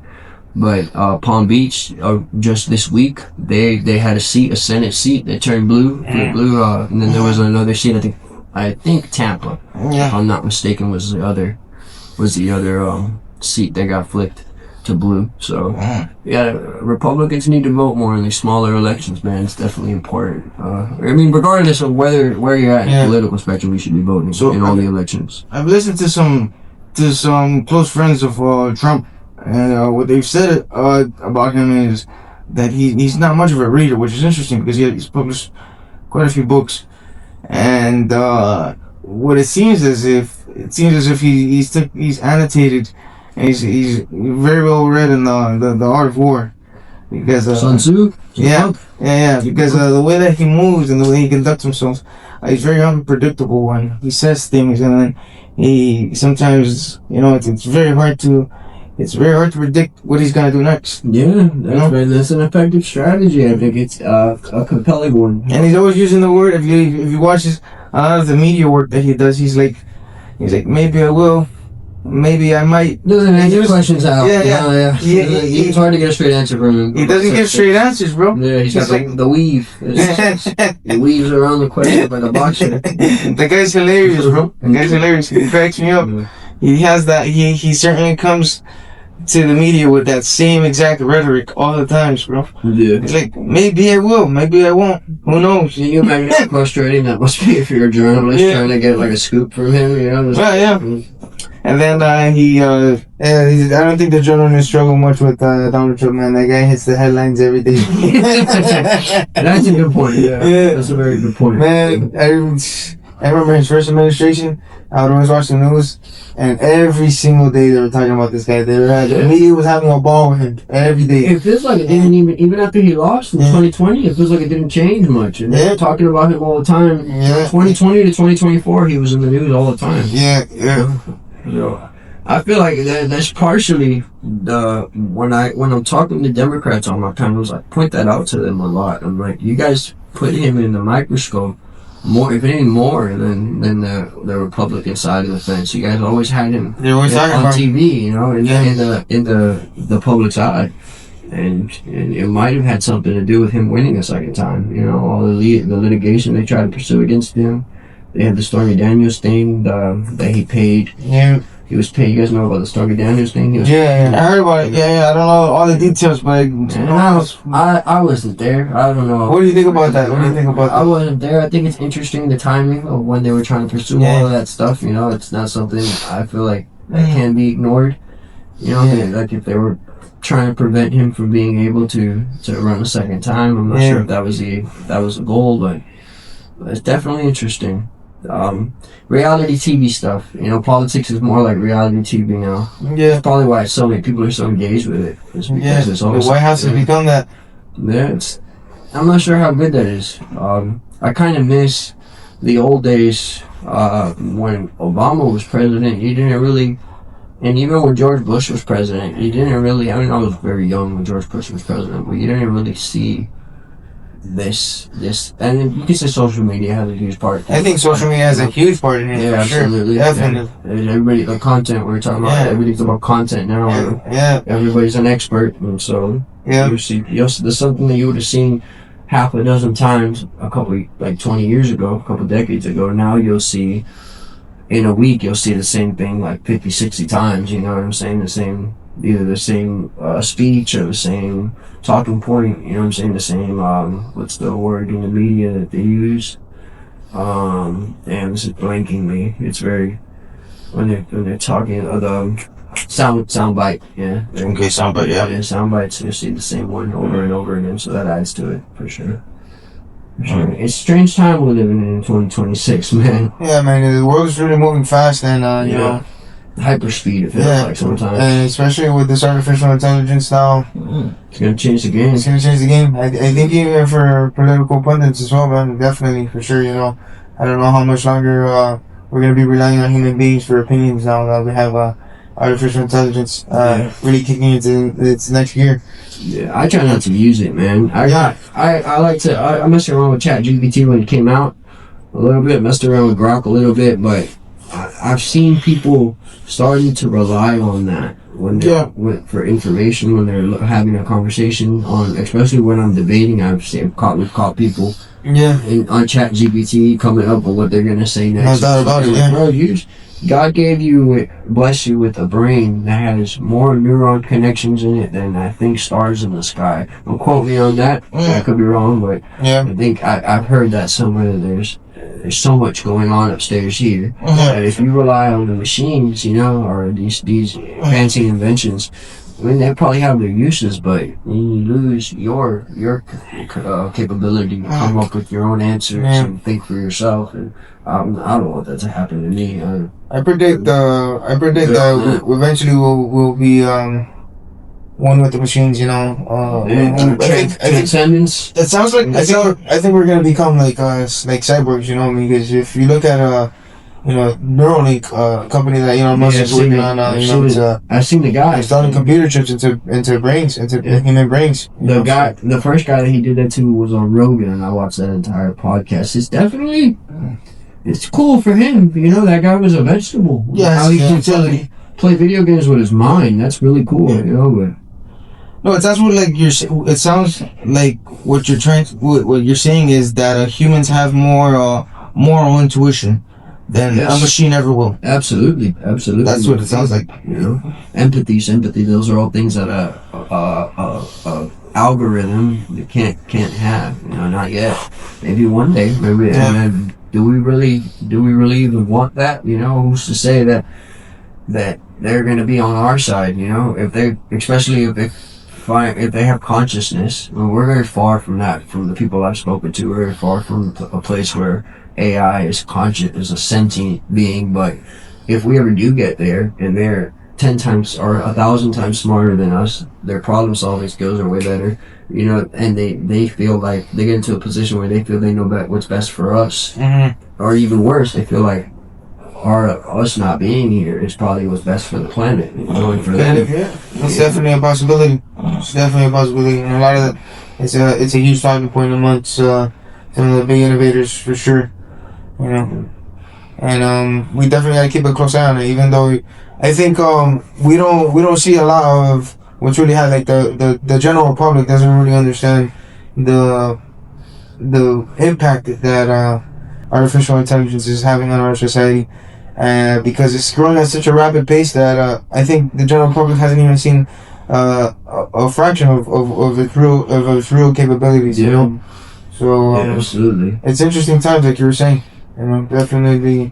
Palm Beach, just this week, they had a Senate seat that turned blue, and then there was another seat. I think Tampa, if I'm not mistaken, was the other seat that got flipped to blue. So Republicans need to vote more in these smaller elections, man. It's definitely important. I mean, regardless of where you're at in the political spectrum, you should be voting in all the elections. I've listened to some close friends of Trump. And what they've said about him is that he's not much of a reader, which is interesting because he's published quite a few books. And what it seems as if he's annotated, and he's very well read in the Art of War, because Sun Tzu. Because the way that he moves and the way he conducts himself, he's very unpredictable when he says things, and then he sometimes it's very hard to. It's very hard to predict what he's gonna do next. Yeah, that's an effective strategy. I think it's a compelling one. And he's always using the word. If you watch the media work that he does, he's like, maybe I will, maybe I might. Doesn't answer questions out. Yeah. It's hard to get a straight answer from him. He doesn't give straight answers, bro. Yeah, he's got like the weave. He weaves around the question like a boxer. The guy's hilarious, bro. The guy's hilarious. He cracks me up. He has that. He certainly comes to the media with that same exact rhetoric all the times, bro. Yeah. It's like, maybe I will, maybe I won't. Who knows? Can you imagine how frustrating that must be if you're a journalist trying to get like a scoop from him, And then I don't think the journalists struggle much with Donald Trump, man. That guy hits the headlines every day. That's a good point. Yeah, that's a very good point. Man, I remember his first administration. I would always watch the news, and every single day they were talking about this guy. The media was having a ball with him every day. It feels like it didn't even after he lost in 2020. It feels like it didn't change much. And they're talking about him all the time. 2020 to 2024, he was in the news all the time. So I feel like that's partially when I'm talking to Democrats on my panels, I point that out to them a lot. I'm like, you guys put him in the microscope more, if anything more than the Republican side of the fence. You guys always had him on TV, in the public's eye, and it might have had something to do with him winning a second time. All the litigation they tried to pursue against him. They had the Stormy Daniels thing that he paid. Yeah. He was paid. You guys know about the Stormy Daniels thing? I heard about it. I don't know all the details, but I wasn't there. I don't know. What do you think about that? I wasn't there. I think it's interesting the timing of when they were trying to pursue all of that stuff. It's not something I feel like that can be ignored. Like if they were trying to prevent him from being able to run a second time, I'm not sure if that was the goal, but it's definitely interesting. Reality TV stuff. Politics is more like reality TV now. Yeah. That's probably why so many people are so engaged with it. It's because it's always, the White House has become that. Yeah, I'm not sure how good that is. I kind of miss the old days when Obama was president. You didn't really, and even when George Bush was president, you didn't really. I was very young when George Bush was president, but you didn't really see this, and you can say social media has a huge part. I think social media has a huge part in it. Yeah, absolutely. Sure. Definitely. And everybody, the content we're talking about, everything's about content now. Everybody's an expert, and so you see, there's something that you would have seen half a dozen times a couple, like 20 years ago, a couple decades ago. Now you'll see, in a week, you'll see the same thing like 50, 60 times. You know what I'm saying? Either the same speech or the same talking point, the same, what's the word in the media that they use? Damn, this is blanking me. It's very, when they're talking, the sound bite, Okay, sound bite, Yeah, sound bites, you'll see the same one over and over again, so that adds to it, for sure. It's a strange time we're living in 2026, man. Yeah, man, the world's really moving fast, and, you know, hyper speed, it feels like sometimes. And especially with this artificial intelligence now. It's going to change the game. I think even for political pundits as well, man. Definitely, for sure, I don't know how much longer we're gonna be relying on human beings for opinions now that we have artificial intelligence really kicking into its next year. Yeah, I try not to use it, man. I messed around with ChatGPT when it came out a little bit, messed around with Grok a little bit, but I've seen people starting to rely on that when they're for information, when they're having a conversation on, especially when I'm debating. We've caught people on ChatGPT coming up with what they're gonna say next. No doubt about it. Yeah. Bro, God gave you, bless you with a brain that has more neuron connections in it than I think stars in the sky. Don't quote me on that. I could be wrong, but I think I've heard that somewhere. There's so much going on upstairs here that if you rely on the machines, or these fancy inventions, I mean, they probably have their uses, but you lose your capability to come up with your own answers and think for yourself. And I don't want that to happen to me. I predict that eventually we'll be one with the machines. Transcendence. That sounds like I think we're gonna become like cyborgs. Because if you look at Neuralink, company that Elon Musk is working on. I've seen the guy installing computer chips into brains, into human brains. The first guy that he did that to was on Rogan, and I watched that entire podcast. It's cool for him. That guy was a vegetable. How he can play video games with his mind. That's really cool. But no, it sounds like it sounds like what you're saying is that humans have more moral intuition than a machine ever will. Absolutely. That's what it sounds like. Empathy, sympathy. Those are all things that a algorithm can't have. Not yet. Maybe one day. Maybe. And do we really even want that? Who's to say that they're going to be on our side? If they have consciousness. Well, we're very far from that. From the people I've spoken to, we're very far from a place where AI is conscious, is a sentient being. But if we ever do get there, and they're 10 times or 1,000 times smarter than us, their problem solving skills are way better, and they feel like they get into a position where they feel they know what's best for us, or even worse, they feel like us not being here is probably what's best for the planet. Going for them. It's definitely a possibility. And a lot of that, it's a huge talking point amongst some of the big innovators for sure. And we definitely gotta keep a close eye on it. Even though I think we don't see a lot of what's really happening. Like the general public doesn't really understand the impact that artificial intelligence is having on our society. Because it's growing at such a rapid pace that I think the general public hasn't even seen a fraction of its real capabilities. So absolutely, it's interesting times, like you were saying. Definitely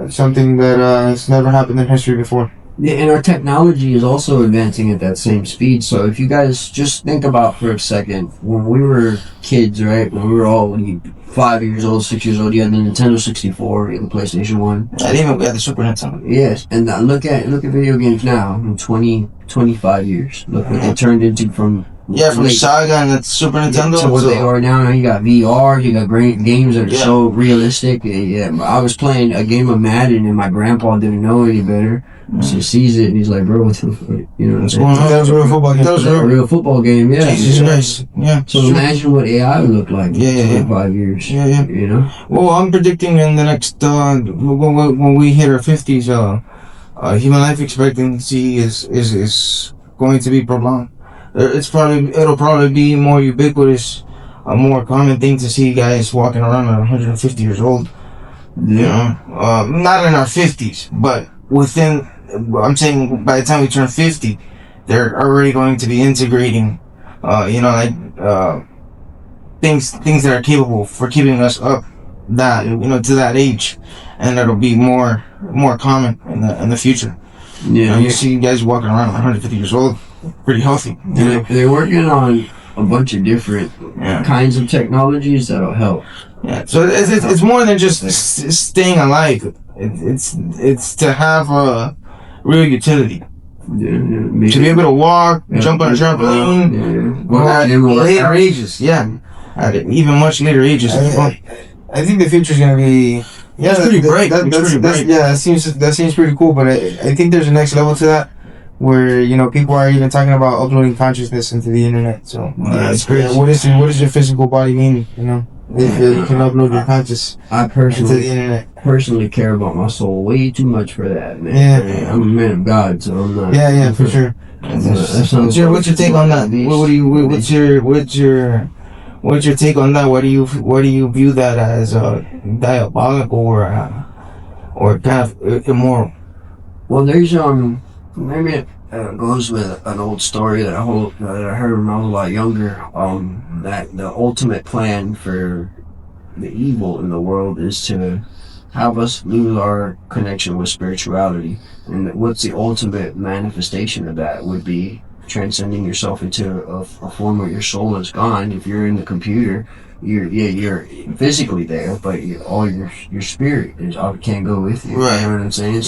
something that has never happened in history before. Yeah, and our technology is also advancing at that same speed. So if you guys just think about for a second, when we were kids, right? When we were all 5 years old, 6 years old, you had the Nintendo 64, you had the PlayStation 1. And even we had the Super Nintendo. Yes, and look at video games now in 25 years. Look what they turned into from the Saga and the Super Nintendo to what they are now. You got VR, you got great games that are so realistic. Yeah, I was playing a game of Madden and my grandpa didn't know any better. So he sees it and he's like, bro, what's what's going on? That was a real football game. That was a real football game, yeah. Jesus Christ. Yeah. So imagine what AI would look like in 5 years. Yeah. Well, I'm predicting in the next, when we hit our 50s, human life expectancy is going to be prolonged. It'll probably be more ubiquitous, a more common thing to see guys walking around at 150 years old. Not in our 50s, but I'm saying by the time we turn 50, they're already going to be integrating, things that are capable for keeping us up that, to that age, and it'll be more common in the future. You see guys walking around at 150 years old, pretty healthy. They're working on a bunch of different kinds of technologies that'll help. Yeah, so it's more than just staying alive. It's to have a real utility. To be able to walk, jump on a trampoline, at later ages. At even much later ages. I think the future's gonna be. Yeah, It's pretty bright. Yeah, that seems pretty cool. But I think there's a next level to that, where people are even talking about uploading consciousness into the internet. So that's crazy. What does your physical body mean? If you can upload your conscious I into the internet. personally care about my soul way too much for that, man. Yeah. I'm a man of God, so I'm not. Yeah, for sure. What's your take on that? What's your take on that? What do you view that as diabolical or kind of immoral? Well, there's maybe it goes with an old story that I heard when I was a lot younger. That the ultimate plan for the evil in the world is to have us lose our connection with spirituality, and what's the ultimate manifestation of that would be transcending yourself into a form where your soul is gone. If you're in the computer, you're physically there, but all your spirit can't go with you. Right. You know what I'm saying?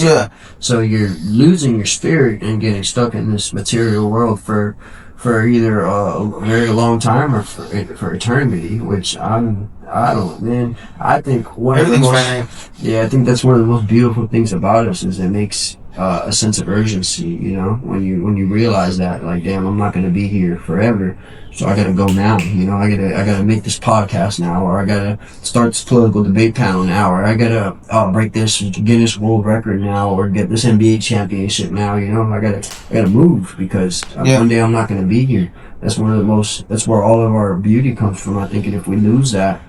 So you're losing your spirit and getting stuck in this material world for either a very long time or for eternity. Which I think I think that's one of the most beautiful things about us is it makes a sense of urgency, when you realize that, like, damn, I'm not going to be here forever, so I got to go now. I got to make this podcast now, or I got to start this political debate panel now, or I got to break this Guinness World Record now, or get this NBA championship now. I got to move because one day I'm not going to be here. That's that's where all of our beauty comes from. I think, and if we lose that,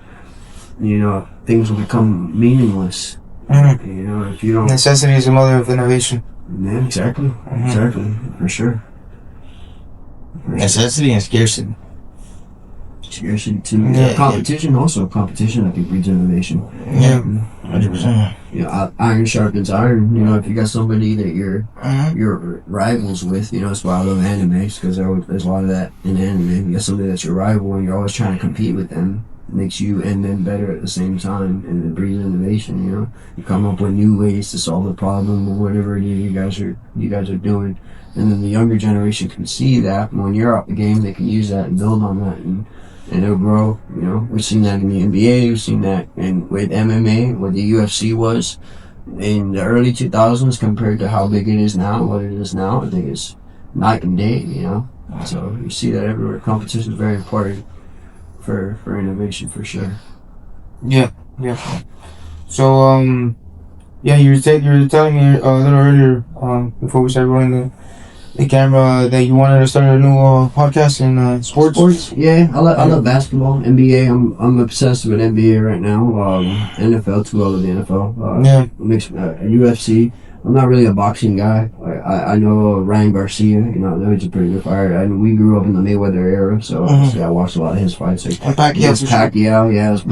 things will become meaningless. If you don't... Necessity is the mother of innovation. Yeah, exactly. Exactly. For sure. Necessity and scarcity. Scarcity too. Yeah, competition also. Competition, I think, breeds innovation. Yeah. 100%. Iron sharpens iron. If you got somebody that you're rivals with, that's why I love anime, because there's a lot of that in anime. You got somebody that's your rival and you're always trying to compete with them. Makes you and them better at the same time, and it breeds innovation. You come up with new ways to solve the problem or whatever you guys are doing, and then the younger generation can see that. And when you're out the game, they can use that and build on that, and it'll grow. We've seen that in the NBA. We've seen that with MMA, what the UFC was in the early 2000s compared to how big it is now. What it is now, I think it's night and day. So you see that everywhere. Competition is very important for innovation, for sure. Yeah. So you were telling me a little earlier before we started rolling the camera that you wanted to start a new podcast in sports. Yeah, I love basketball, NBA. I'm obsessed with NBA right now. NFL too. I love the NFL. Mixed UFC. I'm not really a boxing guy. I know Ryan Garcia. He's a pretty good fighter. And we grew up in the Mayweather era, so I watched a lot of his fights. And Pacquiao, I was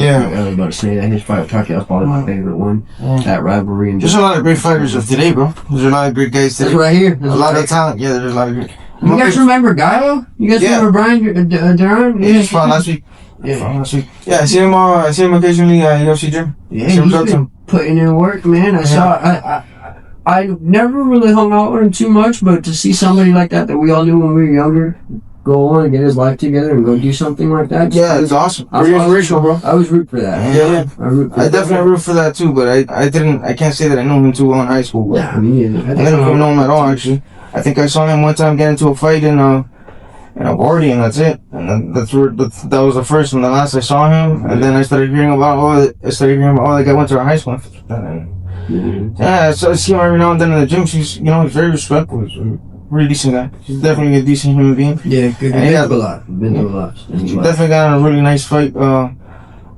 about to say that his fight with Pacquiao is probably my favorite one. That rivalry. And there's a lot of great fighters of today, bro. There's a lot of great guys today. That's right here. A lot of talent. Yeah, there's a lot of great. You guys remember Gallo? You guys remember Brian Duran? He just fought last week. Yeah, I see him occasionally at UFC gym. Yeah, he's been putting in work, man. I never really hung out with him too much, but to see somebody like that we all knew when we were younger go on and get his life together and go do something like that. Yeah, it's awesome. Pretty inspirational, bro. I was root for that. Yeah. I definitely root for that too, but I can't say that I knew him too well in high school. Yeah, I mean, I didn't know him at all, actually. I think I saw him one time get into a fight in a party, and that's it. And that was the first and the last I saw him. And then I started hearing about that guy went to our high school. Yeah, so I see him every now and then in the gym. He's very respectful. He's a really decent guy. He's definitely a decent human being. Yeah, good. Been through a lot. He definitely got a really nice fight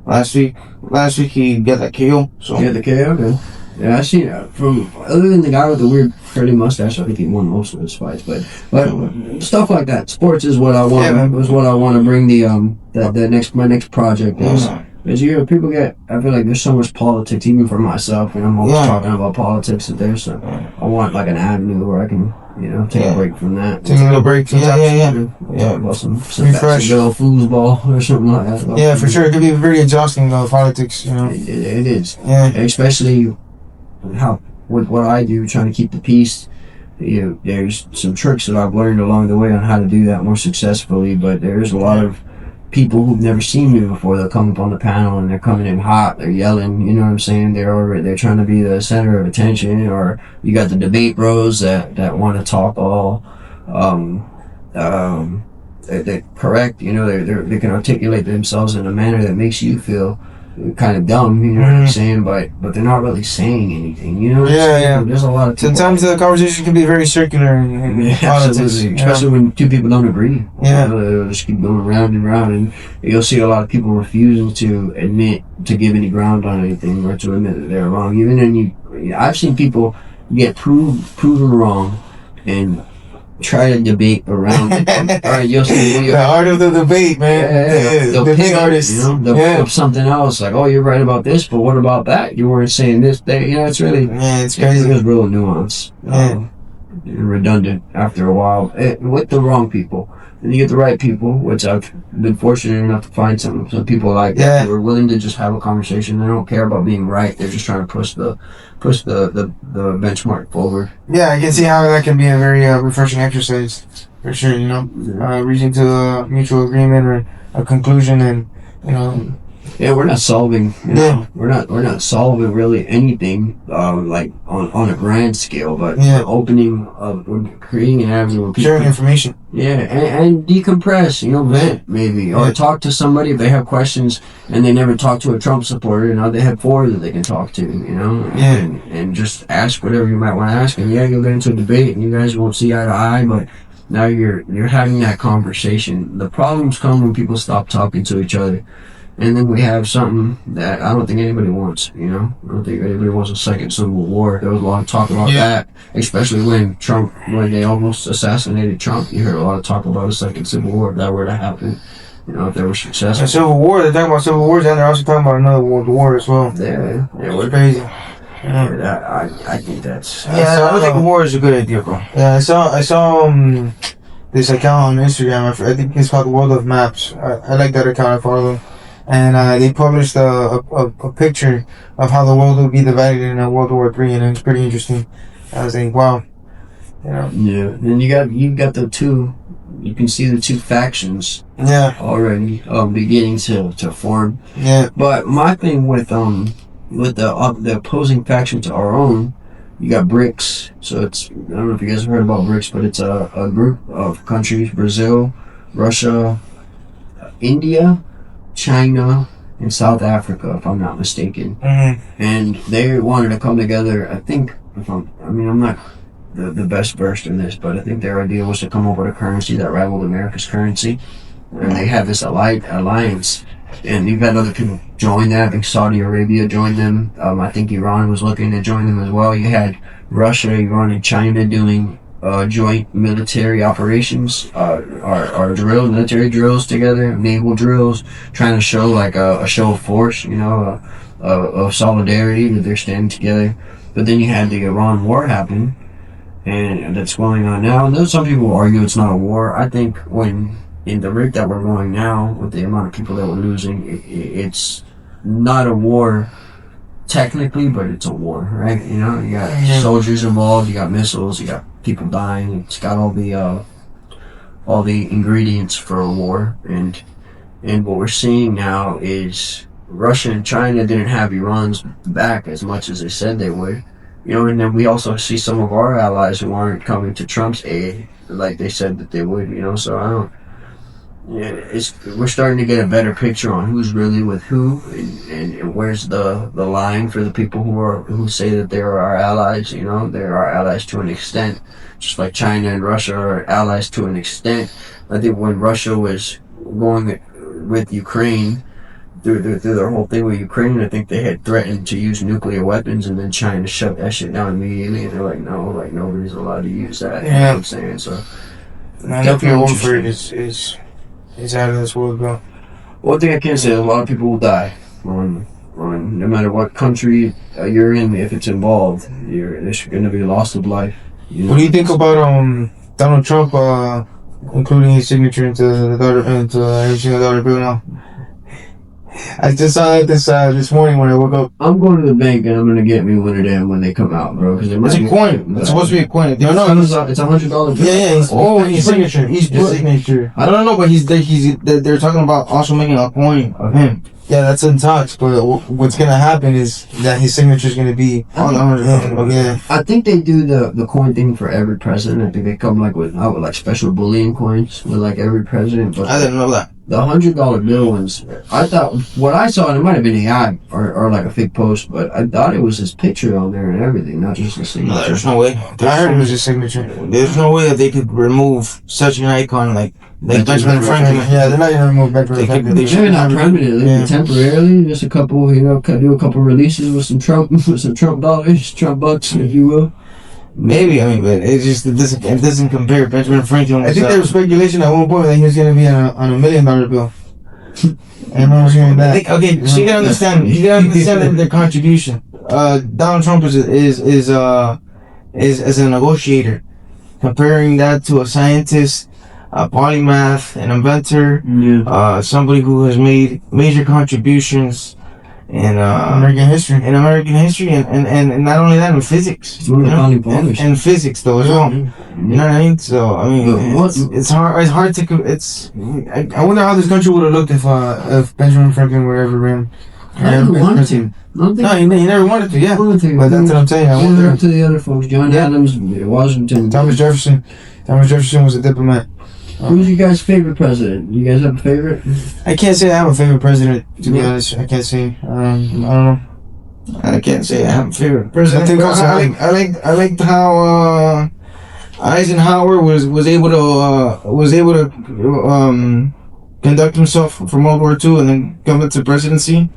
last week. Last week he got that KO. So yeah, the KO. Okay. Yeah, I seen from other than the guy with the weird curly mustache. I think he won most of his fights, but stuff like that. Sports is what I want. Was what I want to bring my next project is. Because people I feel like there's so much politics, even for myself, and I'm always talking about politics out there, so I want like an avenue where I can, take a break from that. Take a little break. Yeah. Well, some good old foosball or something like that. Yeah, for sure. It could be very exhausting, politics, It is. Yeah. Especially with what I do, trying to keep the peace. There's some tricks that I've learned along the way on how to do that more successfully, but there's a lot of people who've never seen me before, they'll come up on the panel and they're coming in hot, they're yelling, you know what I'm saying? They're trying to be the center of attention. Or you got the debate bros that want to talk all, they're correct, you know, they can articulate themselves in a manner that makes you feel kind of dumb, you know what I'm saying? But they're not really saying anything, you know what I'm saying? There's a lot of people. Sometimes the conversation can be very circular in politics. Absolutely. Especially when two people don't agree. Yeah. You know, they'll just keep going round and round, and you'll see a lot of people refusing to admit to give any ground on anything or to admit that they're wrong. Even when I've seen people get proven wrong and try to debate around it. All right, you'll see. The art of the debate, man. They'll the pick big up, artist. you know, they'll pick up something else. Like, oh, you're right about this, but what about that? You weren't saying this. You know, it's really, it's crazy. It's real nuance. And redundant after a while. With the wrong people. And you get the right people, which I've been fortunate enough to find some people like that who are willing to just have a conversation. They don't care about being right. They're just trying to push the benchmark forward. Yeah, I can see how that can be a very refreshing exercise, for sure. You know, reaching to a mutual agreement or a conclusion, and you know. Yeah, we're not solving. You know, we're not solving really anything like on a grand scale, but we're creating an avenue where people sharing information. Yeah, and decompress. You know, vent maybe, or talk to somebody if they have questions and they never talk to a Trump supporter. You know, they have four that they can talk to. You know, and just ask whatever you might want to ask. And you'll get into a debate, and you guys won't see eye to eye, but now you're having that conversation. The problems come when people stop talking to each other. And then we have something that I don't think anybody wants, you know? I don't think anybody wants a second civil war. There was a lot of talk about that, especially when they almost assassinated Trump. You heard a lot of talk about a second civil war if that were to happen. You know, if they were successful. A civil war, they're talking about civil wars, and they're also talking about another world war as well. Yeah, it's crazy. I think that's... I don't think a war is a good idea, bro. Yeah, I saw this account on Instagram. I think it's called World of Maps. I like that account. I follow them. And they published a picture of how the world would be divided in World War III, and it's pretty interesting. I was like, wow, you know. Yeah, and you got the two. You can see the two factions. Already beginning to form. Yeah. But my thing with the opposing faction to our own, you got BRICS. So it's, I don't know if you guys have heard about BRICS, but it's a group of countries: Brazil, Russia, India, China, and South Africa, if I'm not mistaken. And they wanted to come together. I think, I'm not the best versed in this, but I think their idea was to come up with a currency that rivaled America's currency. And they have this alliance. And you've had other people join that. I think Saudi Arabia joined them. I think Iran was looking to join them as well. You had Russia, Iran, and China doing joint military operations, military drills together, naval drills, trying to show like a show of force, you know, of solidarity, that they're standing together. But then you had the Iran war happen, and that's going on now. And some people argue it's not a war. I think when in the rate that we're going now, with the amount of people that we're losing, it's not a war technically, but it's a war, right? You know, you got soldiers involved, you got missiles, you got people dying. It's got all the ingredients for a war, and what we're seeing now is Russia and China didn't have Iran's back as much as they said they would, you know. And then we also see some of our allies who aren't coming to Trump's aid like they said that they would, you know. So we're starting to get a better picture on who's really with who, and where's the line for the people who say that they're our allies. You know, they're our allies to an extent, just like China and Russia are allies to an extent. I think when Russia was going with Ukraine through their whole thing with Ukraine, I think they had threatened to use nuclear weapons, and then China shut that shit down immediately. And they're like, no, like nobody's allowed to use that. You know what I'm saying? So nuclear warfare is out of this world, bro. One thing I can say is a lot of people will die on no matter what country you're in. If it's involved, there's going to be a loss of life. You know? What do you think about Donald Trump including his signature into every single dollar bill now? I just saw it this morning when I woke up. I'm going to the bank and I'm gonna get me one of them when they come out, bro. Because It's a coin. It's supposed to be a coin. No, it's $100 bill. yeah. His signature. His signature. I don't know, but they're talking about also making a coin of him. Yeah, that's in talks. But what's gonna happen is that his signature is gonna be on the $100. Yeah. I think they do the coin thing for every president. I think they come with like special bullion coins with like every president. But I didn't know that. the $100 bill ones, I thought what I saw, and it might have been AI or like a fake post, but I thought it was his picture on there and everything, not just the signature. No, there's no way. I heard it was his signature. There's no way that they could remove such an icon like Benjamin Franklin. Yeah, they're not gonna remove Benjamin Franklin. Maybe not permanently, temporarily. Just a couple, do a couple releases with some Trump dollars, Trump bucks, if you will. Maybe, I mean, but it doesn't compare. Benjamin Franklin. I think there was speculation at one point that he was gonna be on a $1 million bill. And I was hearing that. Okay, so you gotta understand their contribution. Donald Trump is as a negotiator, comparing that to a scientist, a polymath, an inventor, somebody who has made major contributions in American history, and not only that, in physics, and physics though as well. You know what I mean? So I mean, it's hard to. I wonder how this country would have looked if Benjamin Franklin were ever ran. I never wanted to. No, he never wanted to. Yeah, but that's what I'm saying. I wonder up to the other folks. John Adams, Washington, Thomas Jefferson. Thomas Jefferson was a diplomat. Who's your guys' favorite president? You guys have a favorite? I can't say I have a favorite president, to be honest. I can't say. I don't know. I can't say I have a favorite president. I liked how Eisenhower was able to conduct himself from World War II and then come into presidency.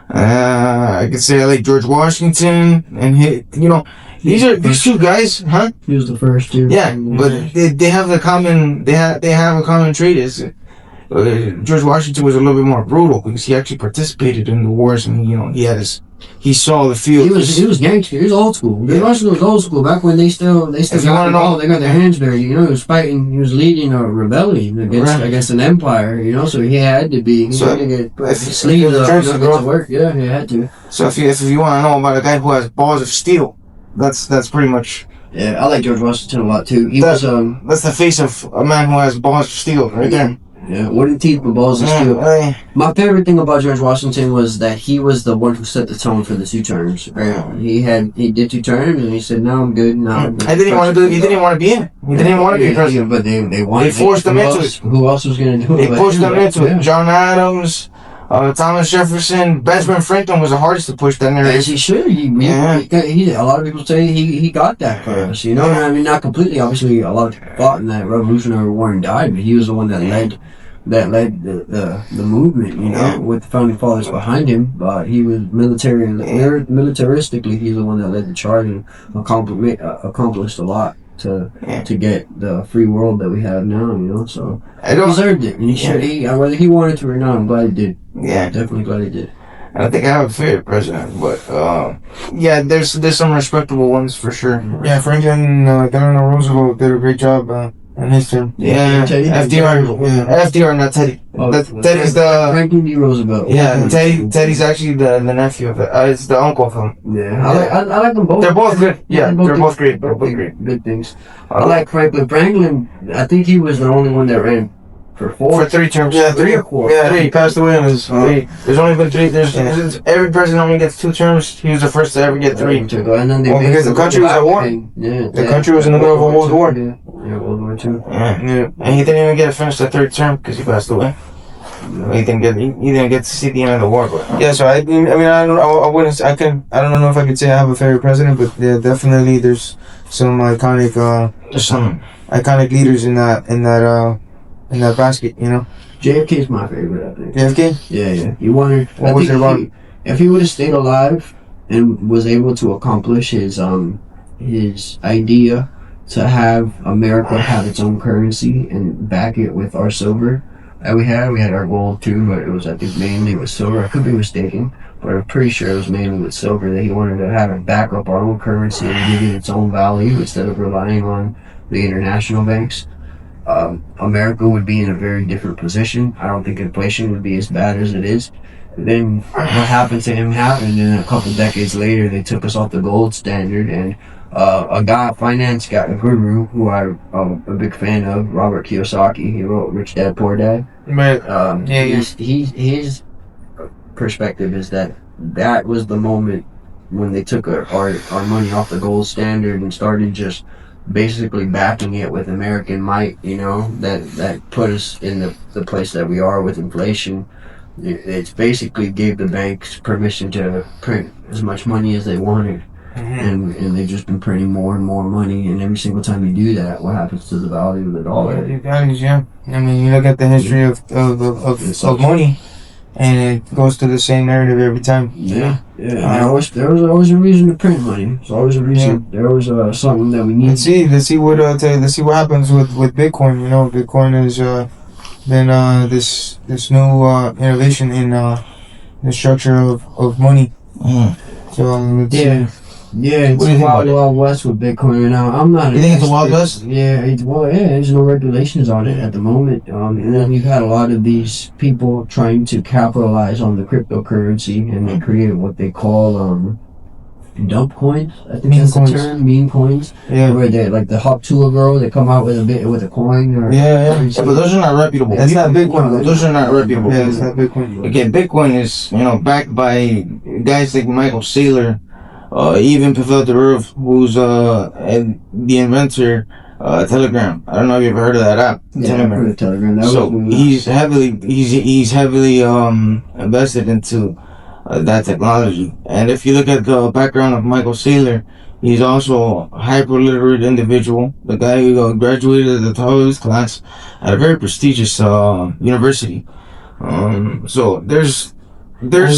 I could say I like George Washington and these two guys, huh? He was the first two. Yeah, but they have a common trait. Is George Washington was a little bit more brutal because he actually participated in the wars and he saw the field. He was gangster. He was old school. George Washington was old school back when they still got their hands dirty. He was fighting. He was leading a rebellion against an empire. So he had to be. He had to get his sleeves up to work. Yeah, he had to. So if you want to know about a guy who has balls of steel, that's pretty much. Yeah, I like George Washington a lot too. That's the face of a man who has balls of steel, right there. Yeah, wooden teeth but balls of steel. My favorite thing about George Washington was that he was the one who set the tone for the two terms. Right? He did 2 terms and he said, "No, I'm good." No, he didn't want to be in. He didn't want to be president. But they forced him into it. Who else was going to do it? They pushed him into it. John Adams. Thomas Jefferson, Benjamin Franklin was the hardest to push that narrative. As he should. A lot of people say he got that for us. I mean, not completely. Obviously, a lot of people fought in that Revolutionary War and died, but he was the one that led the movement. With the founding fathers behind him. But he was militaristically, he's the one that led the charge and accomplished a lot to get the free world that we have now, so he deserved it, and he should. Whether he wanted to or not, I'm glad he did. Yeah, definitely glad he did. I don't think I have a favorite president, but there's some respectable ones for sure. Yeah, Franklin, Delano Roosevelt did a great job in his term. Yeah, FDR, not Teddy. Teddy's the Franklin D. Roosevelt. Yeah, Teddy's actually the nephew of it. It's the uncle of him. Yeah, I like them both. They're both good. Yeah, they're both great. They're both great. Good things. I like Franklin. Franklin, I think he was the only one that ran for 3 terms. Yeah, 3 or 4. Yeah, 3. He passed away and it was 3. There's only been 3. Every president only gets 2 terms. He was the first to ever get 3. And then because the country was at war. Yeah, the country was in the middle of a World War. Yeah, World War II. Yeah, and he didn't even get to finish the 3rd term because he passed away. He didn't get to see the end of the war. But yeah, so I don't know if I could say I have a favorite president, but yeah, definitely there's some iconic leaders in that basket, JFK is my favorite, I think. JFK? Yeah. He wanted. What was it about? If he would have stayed alive and was able to accomplish his idea to have America have its own currency and back it with our silver that we had our gold too, but it was, I think, mainly with silver. I could be mistaken, but I'm pretty sure it was mainly with silver that he wanted to have it back up our own currency and give it its own value instead of relying on the international banks. America would be in a very different position. I don't think inflation would be as bad as it is. then what happened to him happened, and a couple decades later, they took us off the gold standard, and a finance guy, a guru, who I'm a big fan of, Robert Kiyosaki. He wrote Rich Dad Poor Dad. Right. His perspective is that was the moment when they took our money off the gold standard and started just basically backing it with American might, that put us in the place that we are with inflation. It's basically gave the banks permission to print as much money as they wanted. And they've just been printing more and more money, and every single time you do that, what happens to the value of the dollar? Yeah. I mean, you look at the history of money, and it goes to the same narrative every time. Yeah. There was always a reason to print money. There's always a reason. Yeah. There was something that we need. Let's see what happens with Bitcoin. Bitcoin has been this new innovation in the structure of money. So it's wild west with Bitcoin now. I'm not. You think it's a wild west? Yeah, there's no regulations on it at the moment. And then you've had a lot of these people trying to capitalize on the cryptocurrency, and they created what they call dump coins. I think that's the term. Meme coins. Yeah. Where they like the Hop Tool girl, they come out with a coin. Or yeah, but those are not reputable. That's not Bitcoin. Those are not reputable. Yeah, it's not Bitcoin. Again, Bitcoin is backed by guys like Michael Saylor. Even Pavel Durov, who's the inventor, Telegram. I don't know if you've ever heard of that app. Yeah, Telegram. I've heard of Telegram. He's heavily invested into that technology. And if you look at the background of Michael Saylor, he's also a hyper-literate individual. The guy who graduated at the top of his class at a very prestigious university. So there's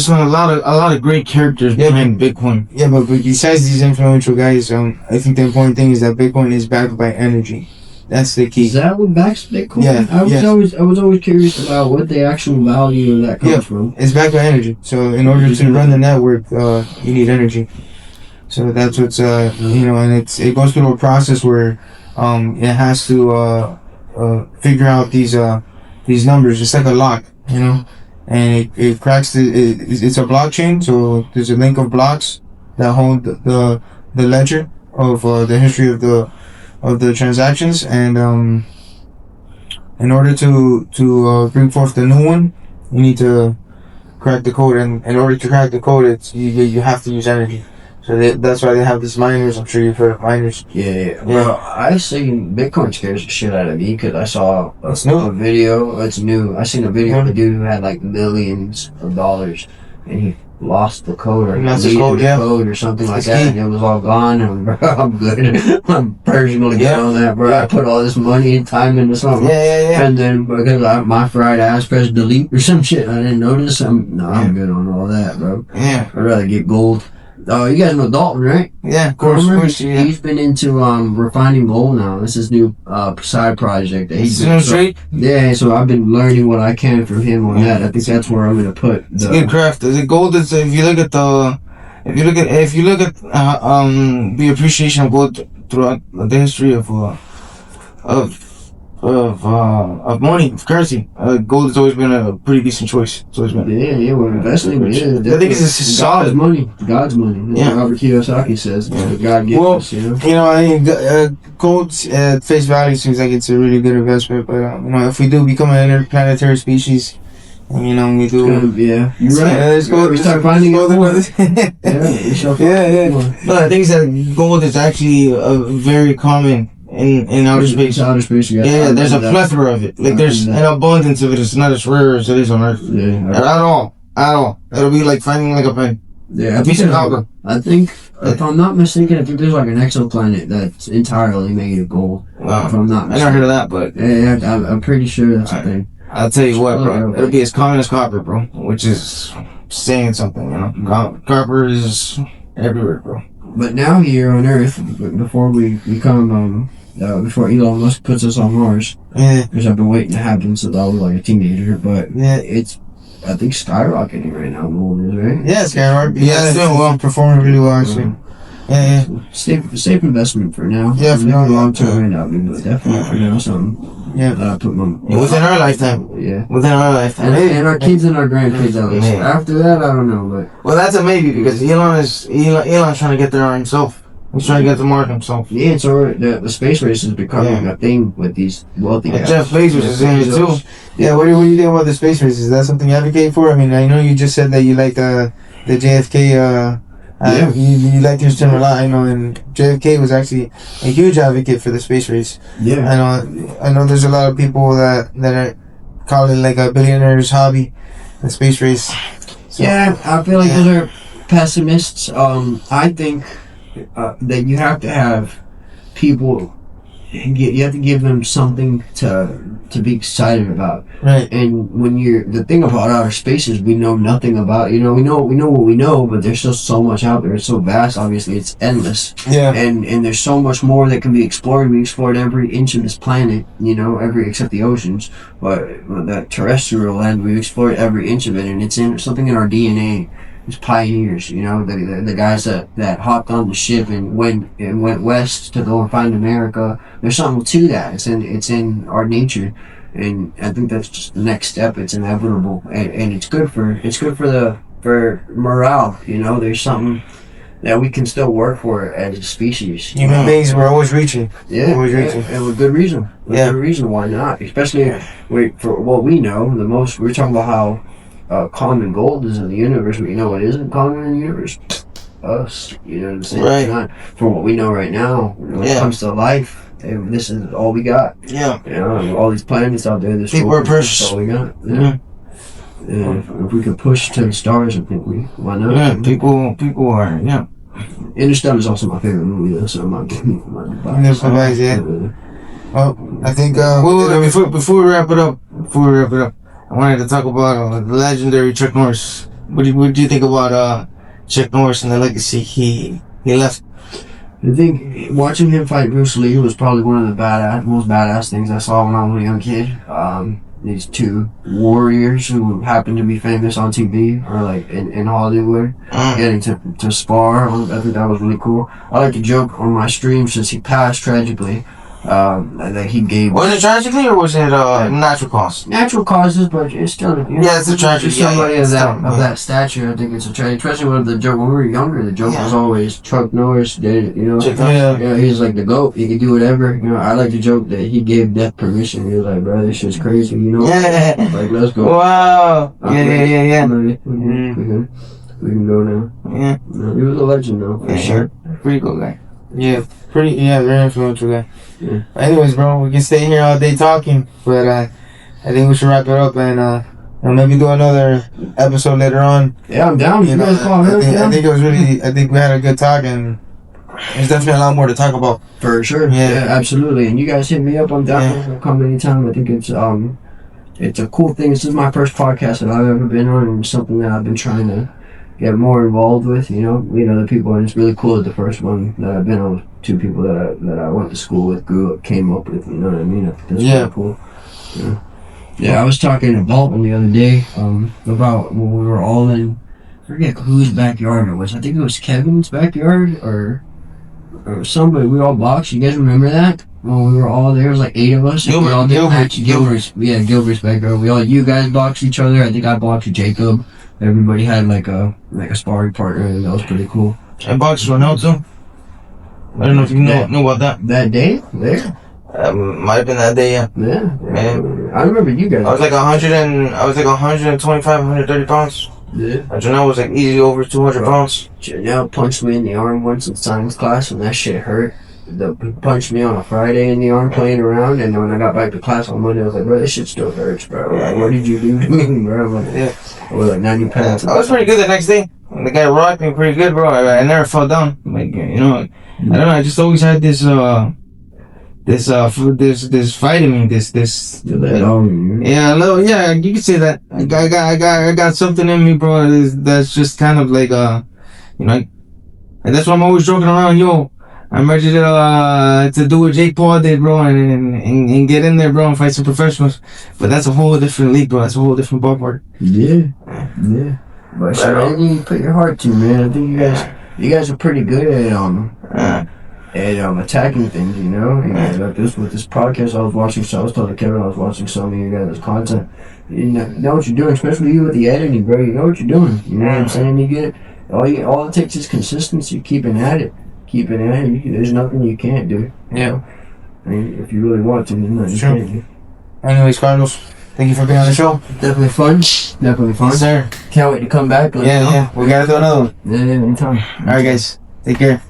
a lot of great characters behind Bitcoin. Yeah, but besides these influential guys, I think the important thing is that Bitcoin is backed by energy. That's the key. Is that what backs Bitcoin? Yeah. I was always curious about what the actual value of that comes from. It's backed by energy. So in order to run the network, you need energy. So that's what's and it goes through a process where it has to figure out these numbers. It's like a lock, and it cracks it's a blockchain, so there's a link of blocks that hold the ledger of the history of the transactions, and in order to bring forth the new one, you need to crack the code, and in order to crack the code, you have to use energy. So that's why they have these miners. I'm sure you've heard of miners. Yeah. Well, I seen Bitcoin scares the shit out of me because I saw a video. It's new. I seen a video of a dude who had like millions of dollars, and he lost the code or code or something like that, and it was all gone. And I'm good. I'm personally good on that, bro. I put all this money and time into something. Yeah. And then because my fried ass pressed delete or some shit, I didn't notice. I'm good on all that, bro. Yeah. I'd rather get gold. Oh, you guys know Dalton, right? Yeah, of course. Yeah. He's been into refining gold now. This is his new side project that he's doing. Yeah, so I've been learning what I can from him on that. I think that's where I'm gonna put. It's a good craft. The gold is if you look at the appreciation of gold throughout the history of money, of currency. Gold has always been a pretty decent choice. It's always been. Yeah, we're investing. I think it's solid money. God's money. Yeah. Robert Kiyosaki says God gives us. I mean, gold's at face value seems like it's a really good investment. But if we do become an interplanetary species, and we do. Yeah, you're right. Let's go. We start finding gold. Yeah. No, I think that gold is actually very common. In outer space. Yeah, there's a plethora of it. Like there's an abundance of it. It's not as rare as it is on Earth. Yeah. At all. It'll be like finding like a piece of copper. I think, if I'm not mistaken, I think there's like an exoplanet that's entirely made of gold. Wow. If I'm not mistaken. I never heard of that, but yeah, I'm pretty sure that's a thing. I'll tell you what, bro. It'll be as common as copper, bro. Which is saying something, Copper is everywhere, bro. But now here on Earth, before we become before Elon Musk puts us on Mars, which I've been waiting to happen since I was like a teenager, but it's, I think, skyrocketing right now, gold is, right? Yeah, skyrocketing. Yeah, it's doing well. Performing really well, actually. Yeah. Safe investment for now. Yeah, for now, long term right now, but definitely for now something. Yeah. That I put my Within our lifetime. Yeah. Within our lifetime. And our kids and our grandkids at least. Yeah. After that, I don't know, but Well, that's a maybe because Elon's trying to get there on himself. He's trying to get the mark himself. yeah, it's alright. The space race is becoming a thing with these wealthy guys. Jeff Bezos is in it too. Yeah, what do you think about the space race? Is that something you advocate for? I mean, I know you just said that you like the JFK. You liked his term a lot. I know, and JFK was actually a huge advocate for the space race. Yeah. I know. There's a lot of people that are call it like a billionaire's hobby, the space race. So, Yeah, I feel like those are pessimists. I think that you have to have people. You have to give them something to be excited about. Right. And when the thing about outer space is we know nothing about. We know what we know, but there's still so much out there. It's so vast. Obviously, it's endless. Yeah. And there's so much more that can be explored. We explored every inch of this planet. Except the oceans. But that terrestrial land, we explored every inch of it, and it's something in our DNA. It's pioneers, the guys that hopped on the ship and went west to go and find America. There's something to that. It's in our nature, and I think that's just the next step. It's inevitable, and it's good for morale. There's something that we can still work for as a species. Human beings, we're always reaching. Yeah, always reaching. And with good reason. Good reason why not? Especially for what we know the most. We're talking about how common gold is in the universe, but you know what isn't common in the universe? Us. You know what I'm saying? Right. It's not, from what we know right now, when it comes to life, and this is all we got. Yeah. All these planets out there, this People are precious. That's all we got. Yeah. Mm-hmm. And if we could push to the stars, I think why not? Yeah, people are, Interstellar is also my favorite movie, though, so I'm not giving Well, I think before we wrap it up, I wanted to talk about the legendary Chuck Norris. What do you think about Chuck Norris and the legacy he left? I think watching him fight Bruce Lee was probably one of the most badass things I saw when I was a young kid. These two warriors who happen to be famous on TV or like in Hollywood, getting to spar. I think that was really cool. I like to joke on my stream since he passed tragically. That he gave. Was it tragically or was it natural causes? Natural causes, but it's still. It's a tragedy. Somebody of that stature, I think it's a tragedy. Especially when we were younger, the joke was always Chuck Norris did it. He's like the GOAT. He can do whatever. I like to joke that he gave death permission. He was like, bro, this shit's crazy. Yeah. Like, let's go. Wow. Yeah. We can go now. Yeah. He was a legend, though. For sure. Pretty cool guy. Yeah, very influential guy. Yeah. Anyways, bro, we can stay here all day talking, but I think we should wrap it up and maybe do another episode later on. Yeah, I'm down. You guys call me. I think it was really. I think we had a good talk, and there's definitely a lot more to talk about. For sure. Yeah, absolutely. And you guys hit me up. I'm down. I'll come anytime. I think it's a cool thing. This is my first podcast that I've ever been on, and something that I've been trying to get more involved with, the people, and it's really cool that the first one that I've been on was two people that I went to school with, grew up, came up with, you know what I mean? That's really cool. Yeah, I was talking to Dalton the other day about when we were all in, I forget whose backyard it was. I think it was Kevin's backyard or somebody. We all boxed. You guys remember that? When we were all there, it was like 8 of us. Gilbert's backyard. You guys boxed each other. I think I boxed Jacob. Everybody had like a sparring partner, and that was pretty cool. I boxed Ronell too. I don't know if you know about that. That day? There? Might have been that day, yeah. Yeah. I remember you guys. I was like 125, 130 pounds. Yeah. Janelle was like easy over 200 pounds. Janelle punched me in the arm once in science class, and that shit hurt. He punched me on a Friday in the arm playing around, and then when I got back to class on Monday, I was like, bro, this shit still hurts, bro. Like, what did you do to me, bro? I'm like, I was like 90 pounds. I was pretty good the next day. The guy rocked me pretty good, bro. I never fell down. Like, I don't know. I just always had this fight in me. Yeah, you could say that. I got something in me, bro. That's just kind of like and that's why I'm always joking around, I'm ready to do what Jake Paul did, bro, and get in there, bro, and fight some professionals. But that's a whole different league, bro. That's a whole different ballpark. Yeah. But anything you put your heart to, man. I think you guys You guys are pretty good at attacking things, you know. And like this with this podcast, I was telling Kevin, I was watching some of your guys' content. You know what you're doing, especially you with the editing, bro. You know what you're doing. You know what I'm saying? You get it. All it takes is consistency, keeping at it. There's nothing you can't do. Yeah. I mean, if you really want to, there's nothing you can't do. Anyways, Carlos, thank you for being on the show. Definitely fun. Yes, sir. Can't wait to come back. Yeah. We gotta do another one. Yeah, anytime. Alright, guys. Take care.